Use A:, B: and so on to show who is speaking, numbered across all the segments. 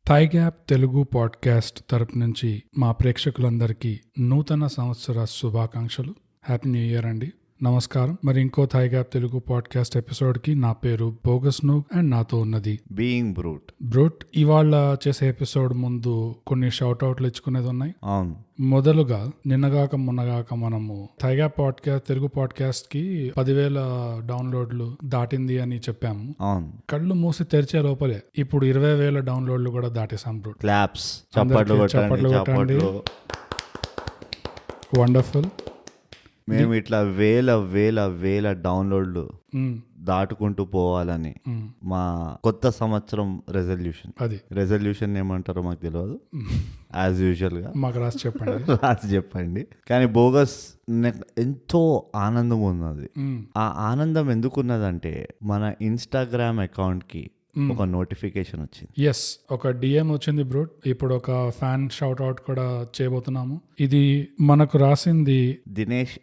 A: Thigh gap Telugu podcast తరపు నుంచి మా ప్రేక్షకులందరికీ నూతన సంవత్సర శుభాకాంక్షలు. హ్యాపీ న్యూ ఇయర్ అండి. నమస్కారం. మరి ఇంకో thy gap Telugu podcast episode కి నా పేరు బోగస్ నూగ్ అండ్ నాతో ఉన్నది
B: బీయింగ్ బ్రూట్.
A: ఇవాళ చేసే ఎపిసోడ్ ముందు కొన్ని షౌట్ అవుట్లు ఇచ్చుకునేది ఉన్నాయి.
B: అవును,
A: మొదలుగా మొన్నగాక మనము thy gap podcast Telugu podcast కి 10,000 డౌన్లోడ్లు దాటింది అని చెప్పాము.
B: అవును,
A: కళ్ళు మూసి తెరిచే లోపలే ఇప్పుడు 20,000 డౌన్లోడ్లు కూడా దాటేసాం బ్రూట్.
B: క్లాప్స్, చప్పట్లు కొట్టండి.
A: వండర్ఫుల్.
B: మేము ఇట్లా వేల డౌన్లోడ్లు దాటుకుంటూ పోవాలని మా కొత్త సంవత్సరం రెజల్యూషన్ ఏమంటారో మాకు తెలియదు. యాజ్ యూజువల్ గా
A: మాకు రాసి
B: చెప్పండి. కానీ బోగస్ ఎంతో ఆనందం ఉన్నది. ఆ ఆనందం ఎందుకున్నదంటే మన ఇన్స్టాగ్రామ్ అకౌంట్ కి ఒక నోటిఫికేషన్ వచ్చింది.
A: ఎస్, ఒక డిఎం వచ్చింది బ్రూట్. ఇప్పుడు ఒక ఫ్యాన్ షౌట్ అవుట్ కూడా చేయబోతున్నాము. ఇది మనకు రాసింది దినేష్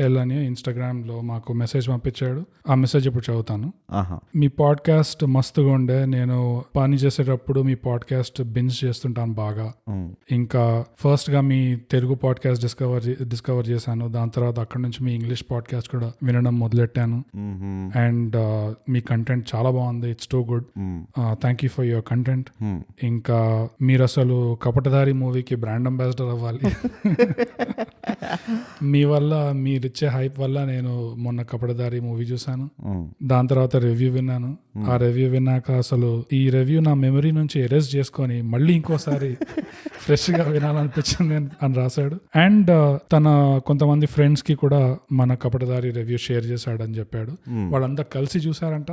A: ఎల్ అని ఇన్స్టాగ్రామ్ లో మాకు మెసేజ్ పంపించాడు. ఆ మెసేజ్ ఇప్పుడు చదువుతాను. మీ పాడ్కాస్ట్ మస్తుగా ఉండే. నేను పని చేసేటప్పుడు మీ పాడ్కాస్ట్ బింజ్ చేస్తుంటాను బాగా. ఇంకా ఫస్ట్ గా మీ తెలుగు పాడ్కాస్ట్ డిస్కవర్ చేశాను. దాని తర్వాత అక్కడ నుంచి మీ ఇంగ్లీష్ పాడ్కాస్ట్ కూడా వినడం మొదలెట్టాను. అండ్ మీ కంటెంట్ చాలా బాగుంది. It's too good. Thank you for your content. ఇంకా మీరు అసలు కపటధారి మూవీకి బ్రాండ్ అంబాసిడర్ అవ్వాలి. మీ వల్ల, మీరిచ్చే హైప్ వల్ల నేను మొన్న కపటధారి మూవీ చూసాను. దాని తర్వాత రివ్యూ విన్నాను. ఆ రివ్యూ విన్నాక అసలు ఈ రివ్యూ నా మెమరీ నుంచి ఎరేజ్ చేసుకొని మళ్ళీ ఇంకోసారి ఫ్రెష్ గా వినాలనిపించింది అని రాశాడు. అండ్ తన కొంతమంది ఫ్రెండ్స్ కి కూడా మన కపటధారి రివ్యూ షేర్ చేశాడని చెప్పాడు. వాళ్ళంతా కలిసి చూసారంట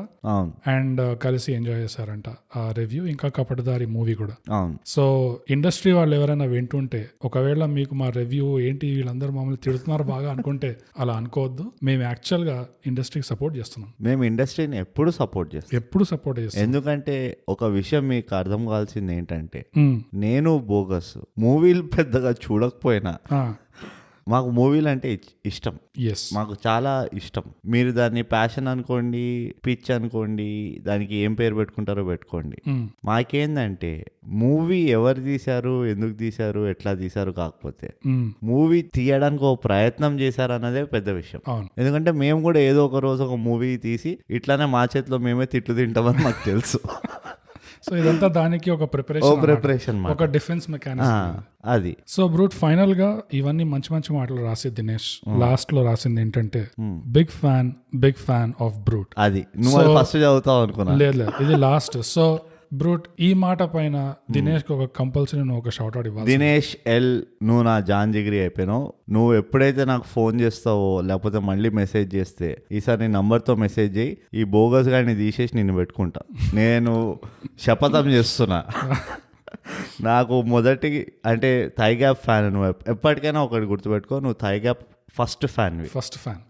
A: అండ్ కలిసి ఎంజాయ్ చేశారంట ఆ రివ్యూ, ఇంకా కపటధారి మూవీ కూడా. సో ఇండస్ట్రీ వాళ్ళు ఎవరైనా వింటుంటే, ఒకవేళ మీకు మా రివ్యూ ఏంటి వీళ్ళందరూ మమ్మల్ని తిడుతున్నారు బాగా అనుకుంటే అలా అనుకోవద్దు. మేము యాక్చువల్ గా ఇండస్ట్రీకి సపోర్ట్ చేస్తున్నాం.
B: మేము ఇండస్ట్రీని ఎప్పుడు సపోర్ట్ చేస్తాం. ఎందుకంటే ఒక విషయం మీకు అర్థం కావాల్సింది ఏంటంటే, నేను బోగస్ మూవీలు పెద్దగా చూడకపోయినా మాకు మూవీలు అంటే ఇష్టం. మాకు చాలా ఇష్టం. మీరు దాన్ని ప్యాషన్ అనుకోండి, పిచ్ అనుకోండి, దానికి ఏం పేరు పెట్టుకుంటారో పెట్టుకోండి. మాకేందంటే మూవీ ఎవరు తీశారు, ఎందుకు తీశారు, ఎట్లా తీశారు కాకపోతే మూవీ తీయడానికి ఒక ప్రయత్నం చేశారు అన్నదే పెద్ద విషయం. ఎందుకంటే మేము కూడా ఏదో ఒక రోజు ఒక మూవీ తీసి ఇట్లానే మా చేతిలో మేమే తిట్లు తింటామని మాకు తెలుసు.
A: సో ఇదంతా దానికి ఒక ప్రిపరేషన్, ఒక డిఫెన్స్ మెకానిజం
B: అది.
A: సో బ్రూట్, ఫైనల్ గా ఇవన్నీ మంచి మాటలు రాసి దినేష్ లాస్ట్ లో రాసింది ఏంటంటే, బిగ్ ఫ్యాన్ ఆఫ్ బ్రూట్.
B: అది నువ్వు ఫస్ట్ చదువుతావు అనుకున్నా.
A: లేదు, ఇది లాస్ట్. సో బ్రూట్, ఈ మాట పైన దినేష్ కి ఒక కంపల్సరీ నువ్వు ఒక షౌట్ అవుట్ ఇవ్వాలి.
B: దినేష్ ఎల్, నువ్వు నా జాన్ జిగిరి అయిపోయినావు. నువ్వు ఎప్పుడైతే నాకు ఫోన్ చేస్తావో లేకపోతే మళ్ళీ మెసేజ్ చేస్తే, ఈసారి నీ నంబర్తో మెసేజ్ చేయి. ఈ బోగస్ గారిని తీసేసి నిన్ను పెట్టుకుంటా. నేను శపథం చేస్తున్నా. నాకు మొదటి అంటే థై గ్యాప్ ఫ్యాన్. నువ్వు ఎప్పటికైనా ఒకటి గుర్తుపెట్టుకో, నువ్వు thy gap first fan.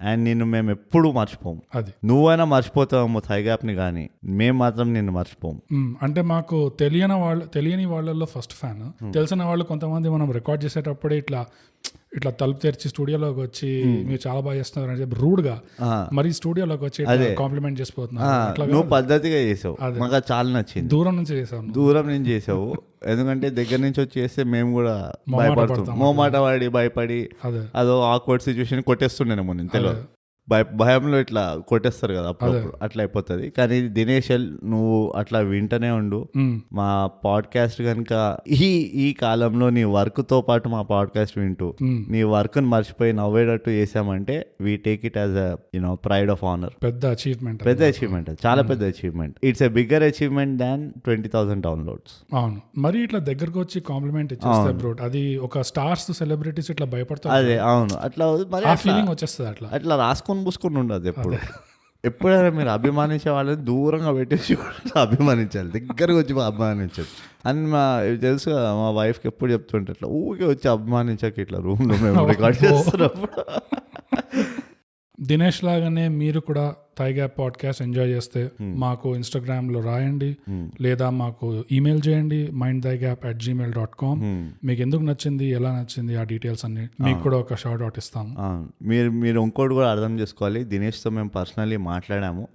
B: And నిన్ను మేము ఎప్పుడు మర్చిపోము.
A: అది
B: నువ్వైనా మర్చిపోతావేమో థై గ్యాప్ ని, కానీ మేము మాత్రం నిన్ను మర్చిపోము.
A: అంటే మాకు తెలియని వాళ్ళల్లో ఫస్ట్ ఫ్యాన్. తెలిసిన వాళ్ళు కొంతమంది మనం రికార్డ్ చేసేటప్పుడే ఇట్లా తలుపు తెరిచి స్టూడియోలోకి వచ్చి మీరు చాలా బాగా చేస్తున్నారు అని చెప్పి రూడ్ గా మరి స్టూడియోలోకి వచ్చి కాంప్లిమెంట్ చేసిపోతున్నారు.
B: నువ్వు పద్ధతిగా చేసావు, మాకు చాలా నచ్చింది.
A: దూరం నుంచి చేసావు.
B: ఎందుకంటే దగ్గర నుంచి వచ్చి చేస్తే మేము కూడా భయపడి అదో ఆక్వర్డ్ సిచ్యువేషన్ కొట్టేస్తుండేనేమో. నేను తెలియదు, భయంలో ఇట్లా కొట్టేస్తారు కదా అప్పుడప్పుడు, అట్లా అయిపోతుంది. కానీ దినేష్, నువ్వు అట్లా వింటనే ఉండు. మా పాడ్కాస్ట్ కనుక ఈ కాలంలో నీ వర్క్ తో పాటు మా పాడ్కాస్ట్ వింటూ నీ వర్క్ ని మర్చిపోయి నవ్వేటట్టు చేసామంటే we take it as pride of honour.
A: పెద్ద అచీవ్మెంట్,
B: చాలా పెద్ద achievement. It's a bigger achievement than 20,000 downloads.
A: అవును, మరి ఇట్లా దగ్గరకు వచ్చి కాంప్లిమెంట్ ఇచ్చేస్తే బ్రూట్, అది ఒక స్టార్స్ సెలబ్రిటీస్ ఇట్లా భయపడతారు.
B: అదే, అవును, అట్లా
A: ఫీలింగ్ వచ్చేస్తుంది. అట్లా
B: రాసుకొని పూసుకొని ఉండదు. ఎప్పుడైనా మీరు అభిమానించే వాళ్ళని దూరంగా పెట్టేసి అభిమానించాలి, దగ్గరకు వచ్చి అభిమానించాలి అని తెలుసు కదా. మా వైఫ్కి ఎప్పుడు చెప్తుంటే ఇట్లా ఊరికే వచ్చి అభిమానించాక ఇట్లా రూమ్లో మేము రికార్డ్ చేస్తున్నప్పుడు.
A: దినేష్ లాగానే మీరు కూడా థై గ్యాప్ పాడ్కాస్ట్ ఎంజాయ్ చేస్తే మాకు ఇన్స్టాగ్రామ్ లో రాయండి, లేదా మాకు ఈమెయిల్ చేయండి mindthigap@gmail.com. మీకు ఎందుకు నచ్చింది, ఎలా నచ్చింది, ఆ డీటెయిల్స్ అన్ని మీకు కూడా ఒక షౌట్ అవుట్ ఇస్తాము.
B: మీరు ఇంకోటి కూడా అర్థం చేసుకోవాలి, దినేష్ తో మేము పర్సనల్లీ మాట్లాడాము.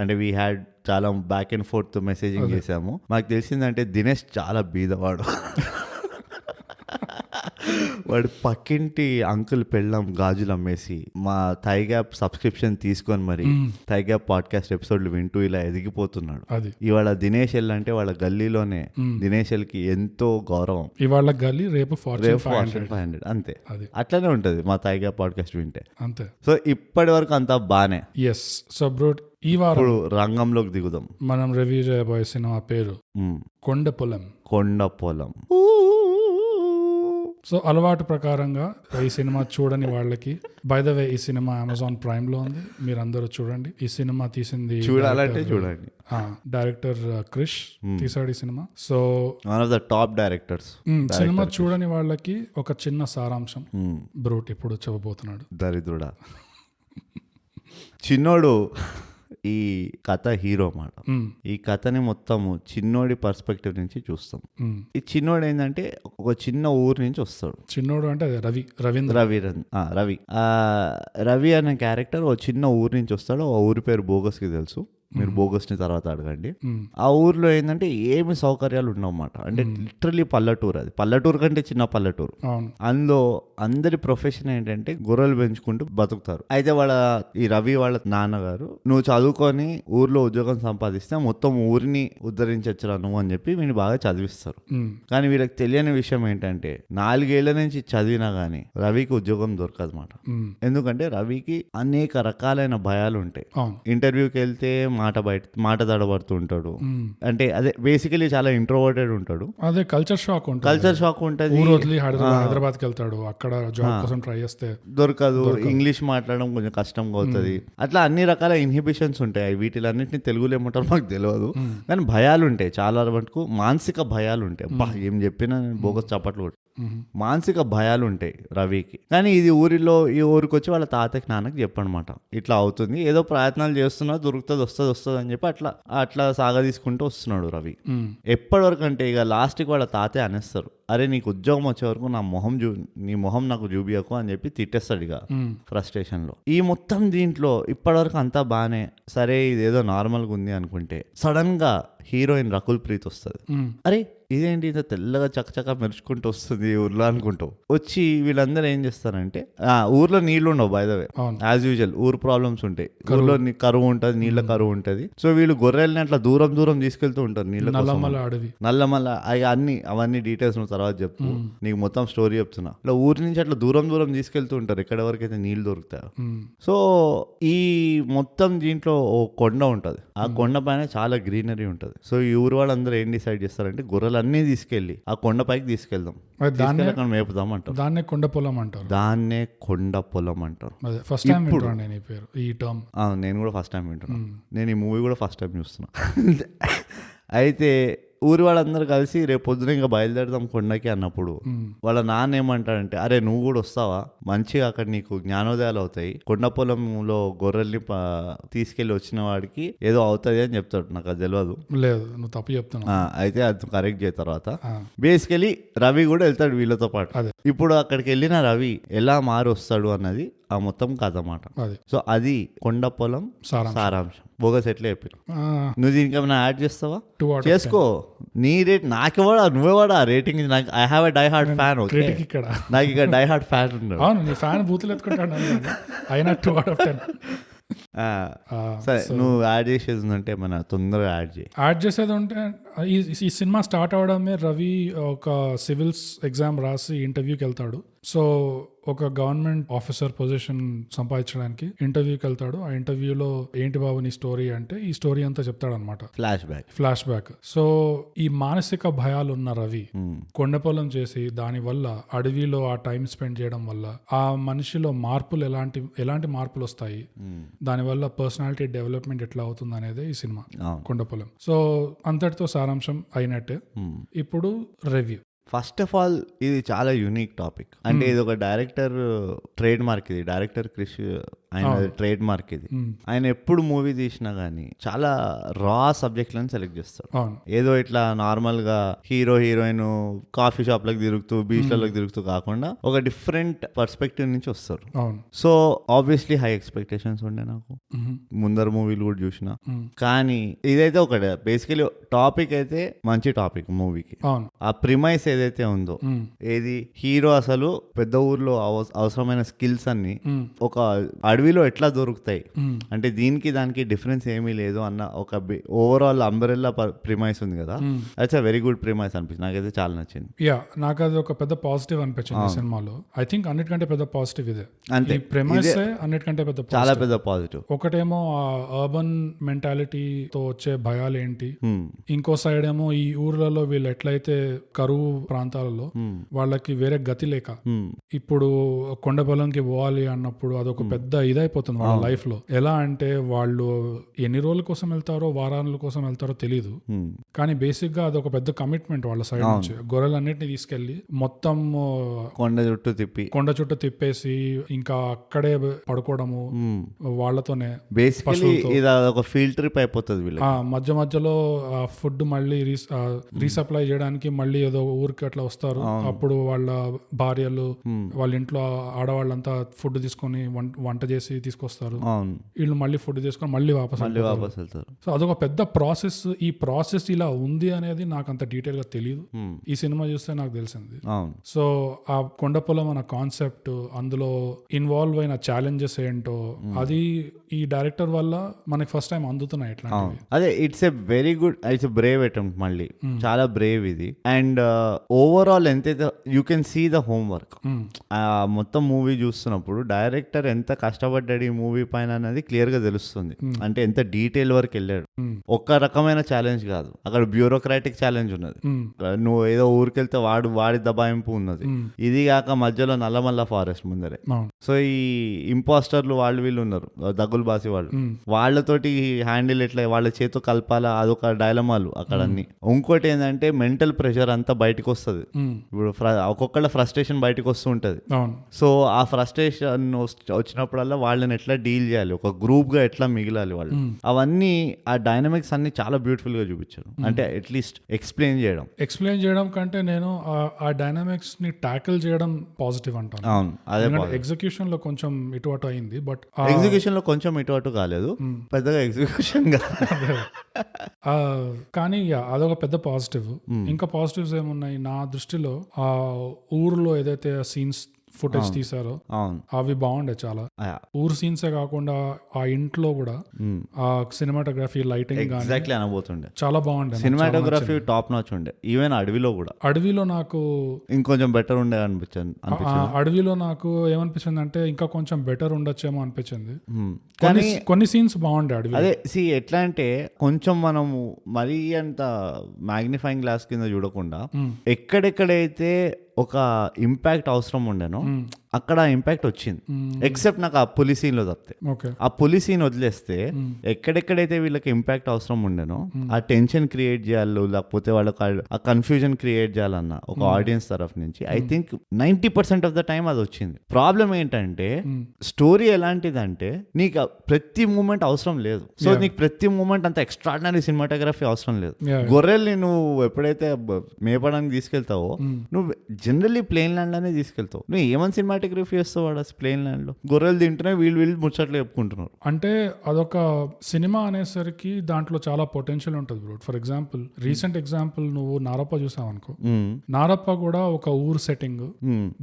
B: అంటే వీ హ్యాడ్ చాలా బ్యాక్ అండ్ ఫోర్త్ మెసేజింగ్ చేసాము. మాకు తెలిసిందంటే దినేష్ చాలా బీదవాడు. వాడు పక్కింటి అంకుల్ పెళ్ళం గాజులు అమ్మేసి మా థై గ్యాప్ సబ్స్క్రిప్షన్ తీసుకొని మరి థై గ్యాప్ పాడ్కాస్ట్ ఎపిసోడ్లు వింటూ ఇలా ఎదిగిపోతున్నాడు. ఇవాళ దినేష్ ఎల్ అంటే వాళ్ళ గల్లీలోనే దినేష్ ఎల్ కి ఎంతో గౌరవం.
A: ఇవాళ గల్లీ రేపు
B: 500 అంతే. అట్లనే ఉంటది మా థై గ్యాప్ పాడ్కాస్ట్ వింటే
A: అంతే.
B: సో ఇప్పటి వరకు అంతా బానే.
A: ఎస్. సో బ్రో ఈ వారం
B: రంగంలోకి దిగుదాం.
A: మనం రివ్యూ చేయబోయే సినిమా పేరు కొండపొలం.
B: కొండపొలం.
A: సో అలవాటు ప్రకారంగా ఈ సినిమా చూడని వాళ్ళకి, బై ద వే ఈ సినిమా అమెజాన్ ప్రైమ్ లో ఉంది, మీరందరూ చూడండి. ఈ సినిమా తీసింది
B: చూడాలంటే చూడండి.
A: డైరెక్టర్ క్రిష్ తీసాడు ఈ cinema. So
B: one of the top directors.
A: Cinema చూడని వాళ్ళకి ఒక చిన్న సారాంశం బ్రూట్ ఇప్పుడు చెప్పబోతున్నాడు.
B: దరిద్రుడా. చిన్నోడు ఈ కథ హీరో మాట. ఈ కథని మొత్తము చిన్నోడి పర్స్పెక్టివ్ నుంచి చూస్తాం. ఈ చిన్నోడు ఏంటంటే ఒక చిన్న ఊరు నుంచి వస్తాడు.
A: చిన్నోడు అంటే
B: రవి అనే క్యారెక్టర్ ఒక చిన్న ఊరు నుంచి వస్తాడు. ఆ ఊరి పేరు బోగస్ కి తెలుసు, మీరు బోగస్ ని తర్వాత అడగండి. ఆ ఊర్లో ఏంటంటే ఏమి సౌకర్యాలు ఉండవన్నమాట. అంటే లిటరలీ పల్లెటూరు. అది పల్లెటూరు కంటే చిన్న పల్లెటూరు. అందులో అందరి ప్రొఫెషన్ ఏంటంటే గొర్రెలు పెంచుకుంటూ బతుకుతారు. అయితే ఈ రవి వాళ్ళ నాన్నగారు, నువ్వు చదువుకొని ఊర్లో ఉద్యోగం సంపాదిస్తే మొత్తం ఊరిని ఉద్ధరించచ్చురా నువ్వు అని చెప్పి వీడిని బాగా చదివిస్తారు. కానీ వీళ్ళకి తెలియని విషయం ఏంటంటే 4 ఏళ్ల నుంచి చదివినా గానీ రవికి ఉద్యోగం దొరకదు మాట. ఎందుకంటే రవికి అనేక రకాలైన భయాలు ఉంటాయి. ఇంటర్వ్యూకి వెళ్తే మాట తడబడుతూ ఉంటాడు. అంటే అదే బేసికలీ చాలా ఇంట్రోవర్టెడ్ ఉంటాడు.
A: అదే కల్చర్ షాక్ ఉంటుంది. హైదరాబాద్ కి వెళ్తాడు, అక్కడ జాబ్ కోసం ట్రై చేస్తే దొరకదు.
B: ఇంగ్లీష్ మాట్లాడడం కొంచెం కష్టంగా అవుతుంది. అట్లా అన్ని రకాల ఇన్హిబిషన్స్ ఉంటాయి. వీటిలన్నింటినీ తెలుగులో ఏమంటారు మాకు తెలియదు, కానీ భయాలు ఉంటాయి. చాలా మటుకు మానసిక భయాలు ఉంటాయి. ఏం చెప్పినా బోగస్ చప్పట్లు. మానసిక భయాలు ఉంటాయి రవికి. కానీ ఈ ఊరికి వచ్చి వాళ్ళ తాతకి నాన్నకి చెప్పనమాట, ఇట్లా అవుతుంది, ఏదో ప్రయత్నాలు చేస్తున్నా దొరుకుతుంది, వస్తుంది అని చెప్పి అట్లా సాగదీసుకుంటూ వస్తున్నాడు రవి. ఎప్పటి వరకు అంటే ఇక లాస్ట్కి వాళ్ళ తాతే అనేస్తారు, అరే నీకు ఉద్యోగం వచ్చే వరకు నీ మొహం నాకు చూపియకు అని చెప్పి తిట్టేస్తాడు ఇక ఫ్రస్ట్రేషన్ లో. ఈ మొత్తం దీంట్లో ఇప్పటి వరకు అంతా బానే, సరే ఇదేదో నార్మల్గా ఉంది అనుకుంటే సడన్ గా హీరోయిన్ రకుల్ ప్రీత్ వస్తుంది. అరే ఇదేంటి ఇంత తెల్లగా చక్కచక్క మెరుచుకుంటూ వస్తుంది ఊర్లో అనుకుంటావు. వచ్చి వీళ్ళందరూ ఏం చేస్తారంటే, ఊర్లో నీళ్లు ఉండవు by the way, as usual ఊరు ప్రాబ్లమ్స్ ఉంటాయి. ఊర్లో కరువు ఉంటుంది, నీళ్ళ కరువు ఉంటుంది. సో వీళ్ళు గొర్రెల్ని అట్లా దూరం తీసుకెళ్తూ ఉంటారు నీళ్ళ నల్లమల్ల. అవన్నీ డీటెయిల్స్ తర్వాత చెప్పు, నీకు మొత్తం స్టోరీ చెప్తున్నా. ఇట్లా ఊరి నుంచి అట్లా దూరం తీసుకెళ్తూ ఉంటారు ఎక్కడ వరకు అయితే నీళ్లు దొరుకుతాయో. సో ఈ మొత్తం దీంట్లో ఓ కొండ ఉంటది. ఆ కొండ పైన చాలా గ్రీనరీ ఉంటది. సో ఈ ఊరు వాళ్ళందరూ ఏం డిసైడ్ చేస్తారంటే గొర్రెలు అన్ని తీసుకెళ్లి ఆ కొండపైకి తీసుకెళ్దాం, అక్కడ మేపుదాం అంటారు. దాన్నే కొండ పొలం అంటారు. నేను కూడా ఫస్ట్ టైం వింటున్నా. నేను ఈ మూవీ కూడా ఫస్ట్ టైం చూస్తున్నా. అయితే ఊరి వాళ్ళందరూ కలిసి రేపు పొద్దున ఇంకా బయలుదేరదాం కొండకి అన్నప్పుడు వాళ్ళ నాన్న ఏమంటాడంటే, అరే నువ్వు కూడా వస్తావా, మంచిగా అక్కడ నీకు జ్ఞానోదయాలు అవుతాయి, కొండ పొలంలో గొర్రెల్ని తీసుకెళ్లి వచ్చిన వాడికి ఏదో అవుతుంది అని చెప్తాడు. నాకు అది తెలియదు.
A: లేదు, నువ్వు తప్పు చెప్తున్నావు.
B: అయితే అది కరెక్ట్ చేయ తర్వాత బేసికలీ రవి కూడా వెళ్తాడు వీళ్ళతో పాటు. ఇప్పుడు అక్కడికి వెళ్ళిన రవి ఎలా మారి వస్తాడు అన్నది ఆ మొత్తం కథ అన్నమాట. సో అది కొండ పొలం సారాంశం. బోగస్ ఎట్లా చెప్పిన, నువ్వు దీనికి ఏమైనా యాడ్ చేస్తావా? చేసుకో, నీ రేట్ నాకెవాడా, నువ్వేవాడా ఆ రేటింగ్. నాకు I have a die hard fan. నాకు ఇక డై హార్డ్ ఫ్యాన్ ఉన్నాడు.
A: ఫ్యాన్ బూతులు ఎత్తుకుంటాడు అయినా 2 out of 10.
B: సరే, నువ్వు యాడ్ చేసేది ఉందంటే మన తొందరగా
A: యాడ్ చేసేది ఉంటే, ఈ సినిమా స్టార్ట్ అవడమే రవి ఒక సివిల్స్ ఎగ్జామ్ రాసి ఇంటర్వ్యూకి వెళ్తాడు. సో ఒక గవర్నమెంట్ ఆఫీసర్ పొజిషన్ సంపాదించడానికి ఇంటర్వ్యూకి వెళ్తాడు. ఆ ఇంటర్వ్యూలో ఏంటి బాబు నీ స్టోరీ అంటే ఈ స్టోరీ అంతా చెప్తాడు అనమాట, ఫ్లాష్ బ్యాక్. సో ఈ మానసిక భయాలు ఉన్న రవి కొండపొలం చేసి దాని వల్ల అడవిలో ఆ టైం స్పెండ్ చేయడం వల్ల ఆ మనిషిలో మార్పులు ఎలాంటి మార్పులు వస్తాయి, దానివల్ల పర్సనాలిటీ డెవలప్మెంట్ ఎట్లా అవుతుంది అనేది ఈ సినిమా కొండపొలం. సో అంతటితో సారాంశం అయినట్టే. ఇప్పుడు రివ్యూ.
B: ఫస్ట్ ఆఫ్ ఆల్ ఇది చాలా యూనిక్ టాపిక్. అంటే ఇది ఒక డైరెక్టర్ ట్రేడ్ మార్క్. ఇది డైరెక్టర్ క్రిష్ ఆయన ట్రేడ్ మార్క్ ఇది. ఆయన ఎప్పుడు మూవీ తీసినా గానీ చాలా రా సబ్జెక్ట్లను సెలెక్ట్ చేస్తాడు. ఏదో ఇట్లా నార్మల్ గా హీరో హీరోయిన్ కాఫీ షాప్ లకు తిరుగుతూ బీచ్లకు తిరుగుతూ కాకుండా ఒక డిఫరెంట్ పర్స్పెక్టివ్ నుంచి వస్తారు. సో ఆబ్వియస్లీ హై ఎక్స్పెక్టేషన్స్ ఉండే నాకు ముందర మూవీలు కూడా చూసిన. కానీ ఇదైతే ఒకటి బేసికలీ టాపిక్ అయితే మంచి టాపిక్ మూవీకి. ఆ ప్రిమైస్ ఏదైతే ఉందో ఏది హీరో అసలు పెద్ద ఊర్లో అవసరమైన స్కిల్స్ అన్ని ఒక అడవిలో ఎట్లా దొరుకుతాయి అంటే దీనికి దానికి డిఫరెన్స్ ఏమీ లేదు అన్న ఒక ఓవరాల్ అంబరెల్లా ప్రిమైస్ ఉంది కదా. అట్స్ వెరీ గుడ్ ప్రిమైస్ అనిపించింది నాకైతే చాలా నచ్చింది.
A: యా నాకు అది ఒక పెద్ద పాజిటివ్ అనిపించింది సినిమాలో. ఐ థింక్ అన్నిటికంటే పెద్ద పాజిటివ్ ఇదే. అంతే ప్రిమైస్ అన్నిటికంటే పెద్ద
B: చాలా పెద్ద పాజిటివ్.
A: ఒకటేమో ఆ అర్బన్ మెంటాలిటీతో వచ్చే భయాలు ఏంటి, ఇంకో సైడ్ ఏమో ఈ ఊర్లలో వీళ్ళు ఎట్లయితే కరువు ప్రాంతాలలో వాళ్ళకి వేరే గతి లేక ఇప్పుడు కొండ పొలంకి పోవాలి అన్నప్పుడు అదొక పెద్ద ఇదైపోతుంది వాళ్ళ లైఫ్ లో. ఎలా అంటే వాళ్ళు ఎన్ని రోజుల కోసం వెళ్తారో వారాల కోసం వెళ్తారో తెలీదు, కానీ బేసిక్ గా అదొక పెద్ద కమిట్మెంట్ వాళ్ళ సైడ్ నుంచి. గొర్రెలన్నిటిని తీసుకెళ్లి మొత్తం కొండ చుట్టూ తిప్పేసి ఇంకా అక్కడే పడుకోవడము వాళ్ళతోనే.
B: ఒక ఫీల్డ్ ట్రిప్ అయిపోతుంది.
A: మధ్య మధ్యలో ఫుడ్ మళ్ళీ రీసప్లై చేయడానికి మళ్ళీ ఏదో ఊరికి అట్లా వస్తారు. అప్పుడు వాళ్ళ భార్యలు వాళ్ళ ఇంట్లో ఆడవాళ్ళంతా ఫుడ్ తీసుకొని వంట చేసి తీసుకొస్తారు. వీళ్ళు మళ్ళీ ఫుడ్ తీసుకొని మళ్ళీ వాపస్ వెళ్తారు. సో అదొక పెద్ద ప్రాసెస్. ఈ ప్రాసెస్ ఇలా ఉంది అనేది నాకు అంత డీటెయిల్ గా తెలియదు. ఈ సినిమా చూస్తే నాకు తెలిసింది. సో ఆ కొండ పొలం అన్న కాన్సెప్ట్, అందులో ఇన్వాల్వ్ అయిన ఛాలెంజెస్ ఏంటో అది ఈ డైరెక్టర్ వల్ల మనకి ఫస్ట్ టైం అందుతున్నాయి.
B: అదే it's a very good, it's brave attempt. మళ్ళీ చాలా బ్రేవ్ ఇది. అండ్ ఓవరాల్ ఎంతైతే you can see the homework. మొత్తం మూవీ చూస్తున్నప్పుడు డైరెక్టర్ ఎంత కష్టపడ్డాడు ఈ మూవీ పైన అనేది క్లియర్ గా తెలుస్తుంది. అంటే ఎంత డీటెయిల్ వరకు వెళ్ళాడు. ఒక్క రకమైన ఛాలెంజ్ కాదు, అక్కడ బ్యూరోక్రాటిక్ ఛాలెంజ్ ఉన్నది. నువ్వు ఏదో ఊరికెళ్తే వాడి దబాయింపు ఉన్నది. ఇది కాక మధ్యలో నల్లమల్ల ఫారెస్ట్ ముందరే. సో ఈ ఇంపోస్టర్లు వాళ్ళు వీళ్ళు ఉన్నారు, దగ్గులు బాసి వాళ్ళు, వాళ్ళతోటి హ్యాండిల్ ఎట్లా వాళ్ళ చేతితో కలపాలా అదొక డైలమాలు అక్కడ అన్ని. ఇంకోటి ఏంటంటే మెంటల్ ప్రెషర్ అంతా బయటకు వస్తుంది. ఇప్పుడు ఒక్కొక్కళ్ళ ఫ్రస్ట్రేషన్ బయటకు వస్తూ ఉంటది. సో ఆ ఫ్రస్ట్రేషన్ వచ్చినప్పుడల్లా వాళ్ళని ఎట్లా డీల్ చేయాలి, ఒక గ్రూప్ గా ఎట్లా మిగిలాలి వాళ్ళు, అవన్నీ ఆ డైనమిక్స్ అన్ని చాలా బ్యూటిఫుల్ గా చూపించారు. అంటే అట్లీస్ట్ ఎక్స్ప్లెయిన్ చేయడం
A: కంటే నేను ఆ డైనమిక్స్ ని టాకిల్ చేయడం పాజిటివ్ అంటాను.
B: అవును, అదే
A: ఎగ్జిక్యూషన్ లో కొంచెం ఇటు అటు అయింది. బట్
B: ఎగ్జిక్యూషన్ లో కొంచెం ఇటు అటు కాలేదు, పెద్దగా ఎగ్జిక్యూషన్
A: కానీ అదొక పెద్ద పాజిటివ్. ఇంకా పాజిటివ్స్ ఏమున్నాయి నా దృష్టిలో, ఆ ఊర్లో ఏదైతే సీన్స్ ఫుటేజ్ తీసారో అవి బాగుండే చాలా. ఊరు సీన్సే కాకుండా ఆ ఇంట్లో కూడా ఆ సినిమాటోగ్రఫీ, లైటింగ్
B: అనబోతుండే
A: చాలా బాగుండే.
B: సినిమాటోగ్రఫీ టాప్ నాచ్ ఉండే. ఈవెన్ అడవిలో నాకు ఇంకొంచెం బెటర్ ఉండే అనిపించింది.
A: అడవిలో నాకు ఏమనిపించింది అంటే ఇంకా కొంచెం బెటర్ ఉండొచ్చేమో అనిపించింది. కొన్ని సీన్స్ బాగుండే అడవి.
B: అదే ఎట్లా అంటే కొంచెం మనము మరీ అంత మ్యాగ్నిఫైయింగ్ గ్లాస్ కింద చూడకుండా ఎక్కడెక్కడైతే ఒక ఇంపాక్ట్ అవసరం ఉండేనో అక్కడ ఇంపాక్ట్ వచ్చింది. ఎక్సెప్ట్ నాకు ఆ పులి సీన్ లో తప్పితే, ఆ పులి సీన్ వదిలేస్తే ఎక్కడెక్కడైతే వీళ్ళకి ఇంపాక్ట్ అవసరం ఉండేనో ఆ టెన్షన్ క్రియేట్ చేయాలి, లేకపోతే వాళ్ళకి ఆ కన్ఫ్యూజన్ క్రియేట్ చేయాలన్న ఒక ఆడియన్స్ తరఫు నుంచి I think 90% of the time అది వచ్చింది. ప్రాబ్లం ఏంటంటే స్టోరీ ఎలాంటిదంటే నీకు ప్రతి మూమెంట్ అవసరం లేదు. సో నీకు ప్రతి మూమెంట్ అంత ఎక్స్ట్రాడినరీ సినిమాటోగ్రఫీ అవసరం లేదు. గొర్రెల్ని నువ్వు ఎప్పుడైతే మేపడానికి తీసుకెళ్తావో నువ్వు జనరల్లీ ప్లేన్ ల్యాండ్ లోనే తీసుకెళ్తావు. నువ్వు ఏమని సినిమాటోగ్రఫీ చేస్తావు వాడు ప్లేన్ ల్యాండ్ లో? గొర్రెలు తింటున్నాయి, వీళ్ళు ముచ్చట్లు చెప్పుకుంటున్నారు.
A: అంటే అదొక సినిమా అనేసరికి దాంట్లో చాలా పొటెన్షియల్ ఉంటుంది bro. For example recent example నువ్వు నారప్ప చూసావు అనుకో. నారప్ప కూడా ఒక ఊరు సెట్టింగ్,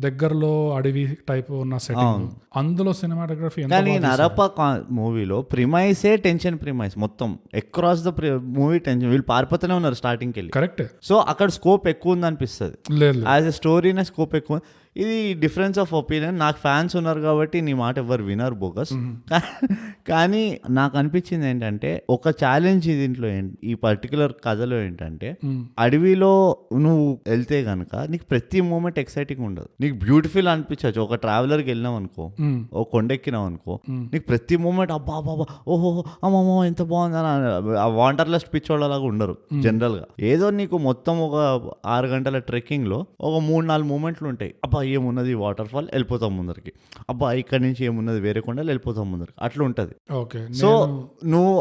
A: దగ్గరలో అడవి టైప్ ఉన్న సెట్టింగ్, అందులో సినిమాటోగ్రఫీ.
B: కానీ నారప్ప మూవీలో ప్రిమైసే టెన్షన్ ప్రిమైస్ మొత్తం అక్రాస్ ద మూవీ టెన్షన్. వీళ్ళు పారిపోతూనే ఉన్నారు స్టార్టింగ్ కి.
A: కరెక్ట్.
B: సో అక్కడ స్కోప్ ఎక్కువ ఉంది అనిపిస్తుంది. యాజ్ ఎ స్టోరీనే స్కోప్ ఎక్కువ. ఇది డిఫరెన్స్ ఆఫ్ ఒపీనియన్. నాకు ఫ్యాన్స్ ఉన్నారు కాబట్టి నీ మాట ఎవరు వినరు బోగస్. కానీ నాకు అనిపించింది ఏంటంటే ఒక ఛాలెంజ్ దీంట్లో ఈ పర్టికులర్ కథలో ఏంటంటే అడవిలో నువ్వు వెళ్తే గనక నీకు ప్రతి మూమెంట్ ఎక్సైటింగ్ ఉండదు. నీకు బ్యూటిఫుల్ అనిపించచ్చు. ఒక ట్రావెలర్కి వెళ్ళినావు అనుకో, ఒక కొండెక్కినావు అనుకో, నీకు ప్రతి మూమెంట్ అబ్బా బాబా ఓహో అమ్మమ్మో ఎంత బాగుందని ఆ వాంటర్లెస్ పిచ్చోళ్ళలాగా ఉండరు జనరల్ గా. ఏదో నీకు మొత్తం ఒక 6 గంటల ట్రెక్కింగ్ లో ఒక 3-4 మూమెంట్లు ఉంటాయి, అబ్బా ఏమున్నది వాటర్ ఫాల్, వెళ్ళిపోతాం ముందరికి. అబ్బా ఇక్కడ నుంచి ఏమున్నది వేరే కొండలు, వెళ్ళిపోతాం ముందరికి. అట్లా ఉంటుంది.
A: ఓకే.
B: సో నువ్వు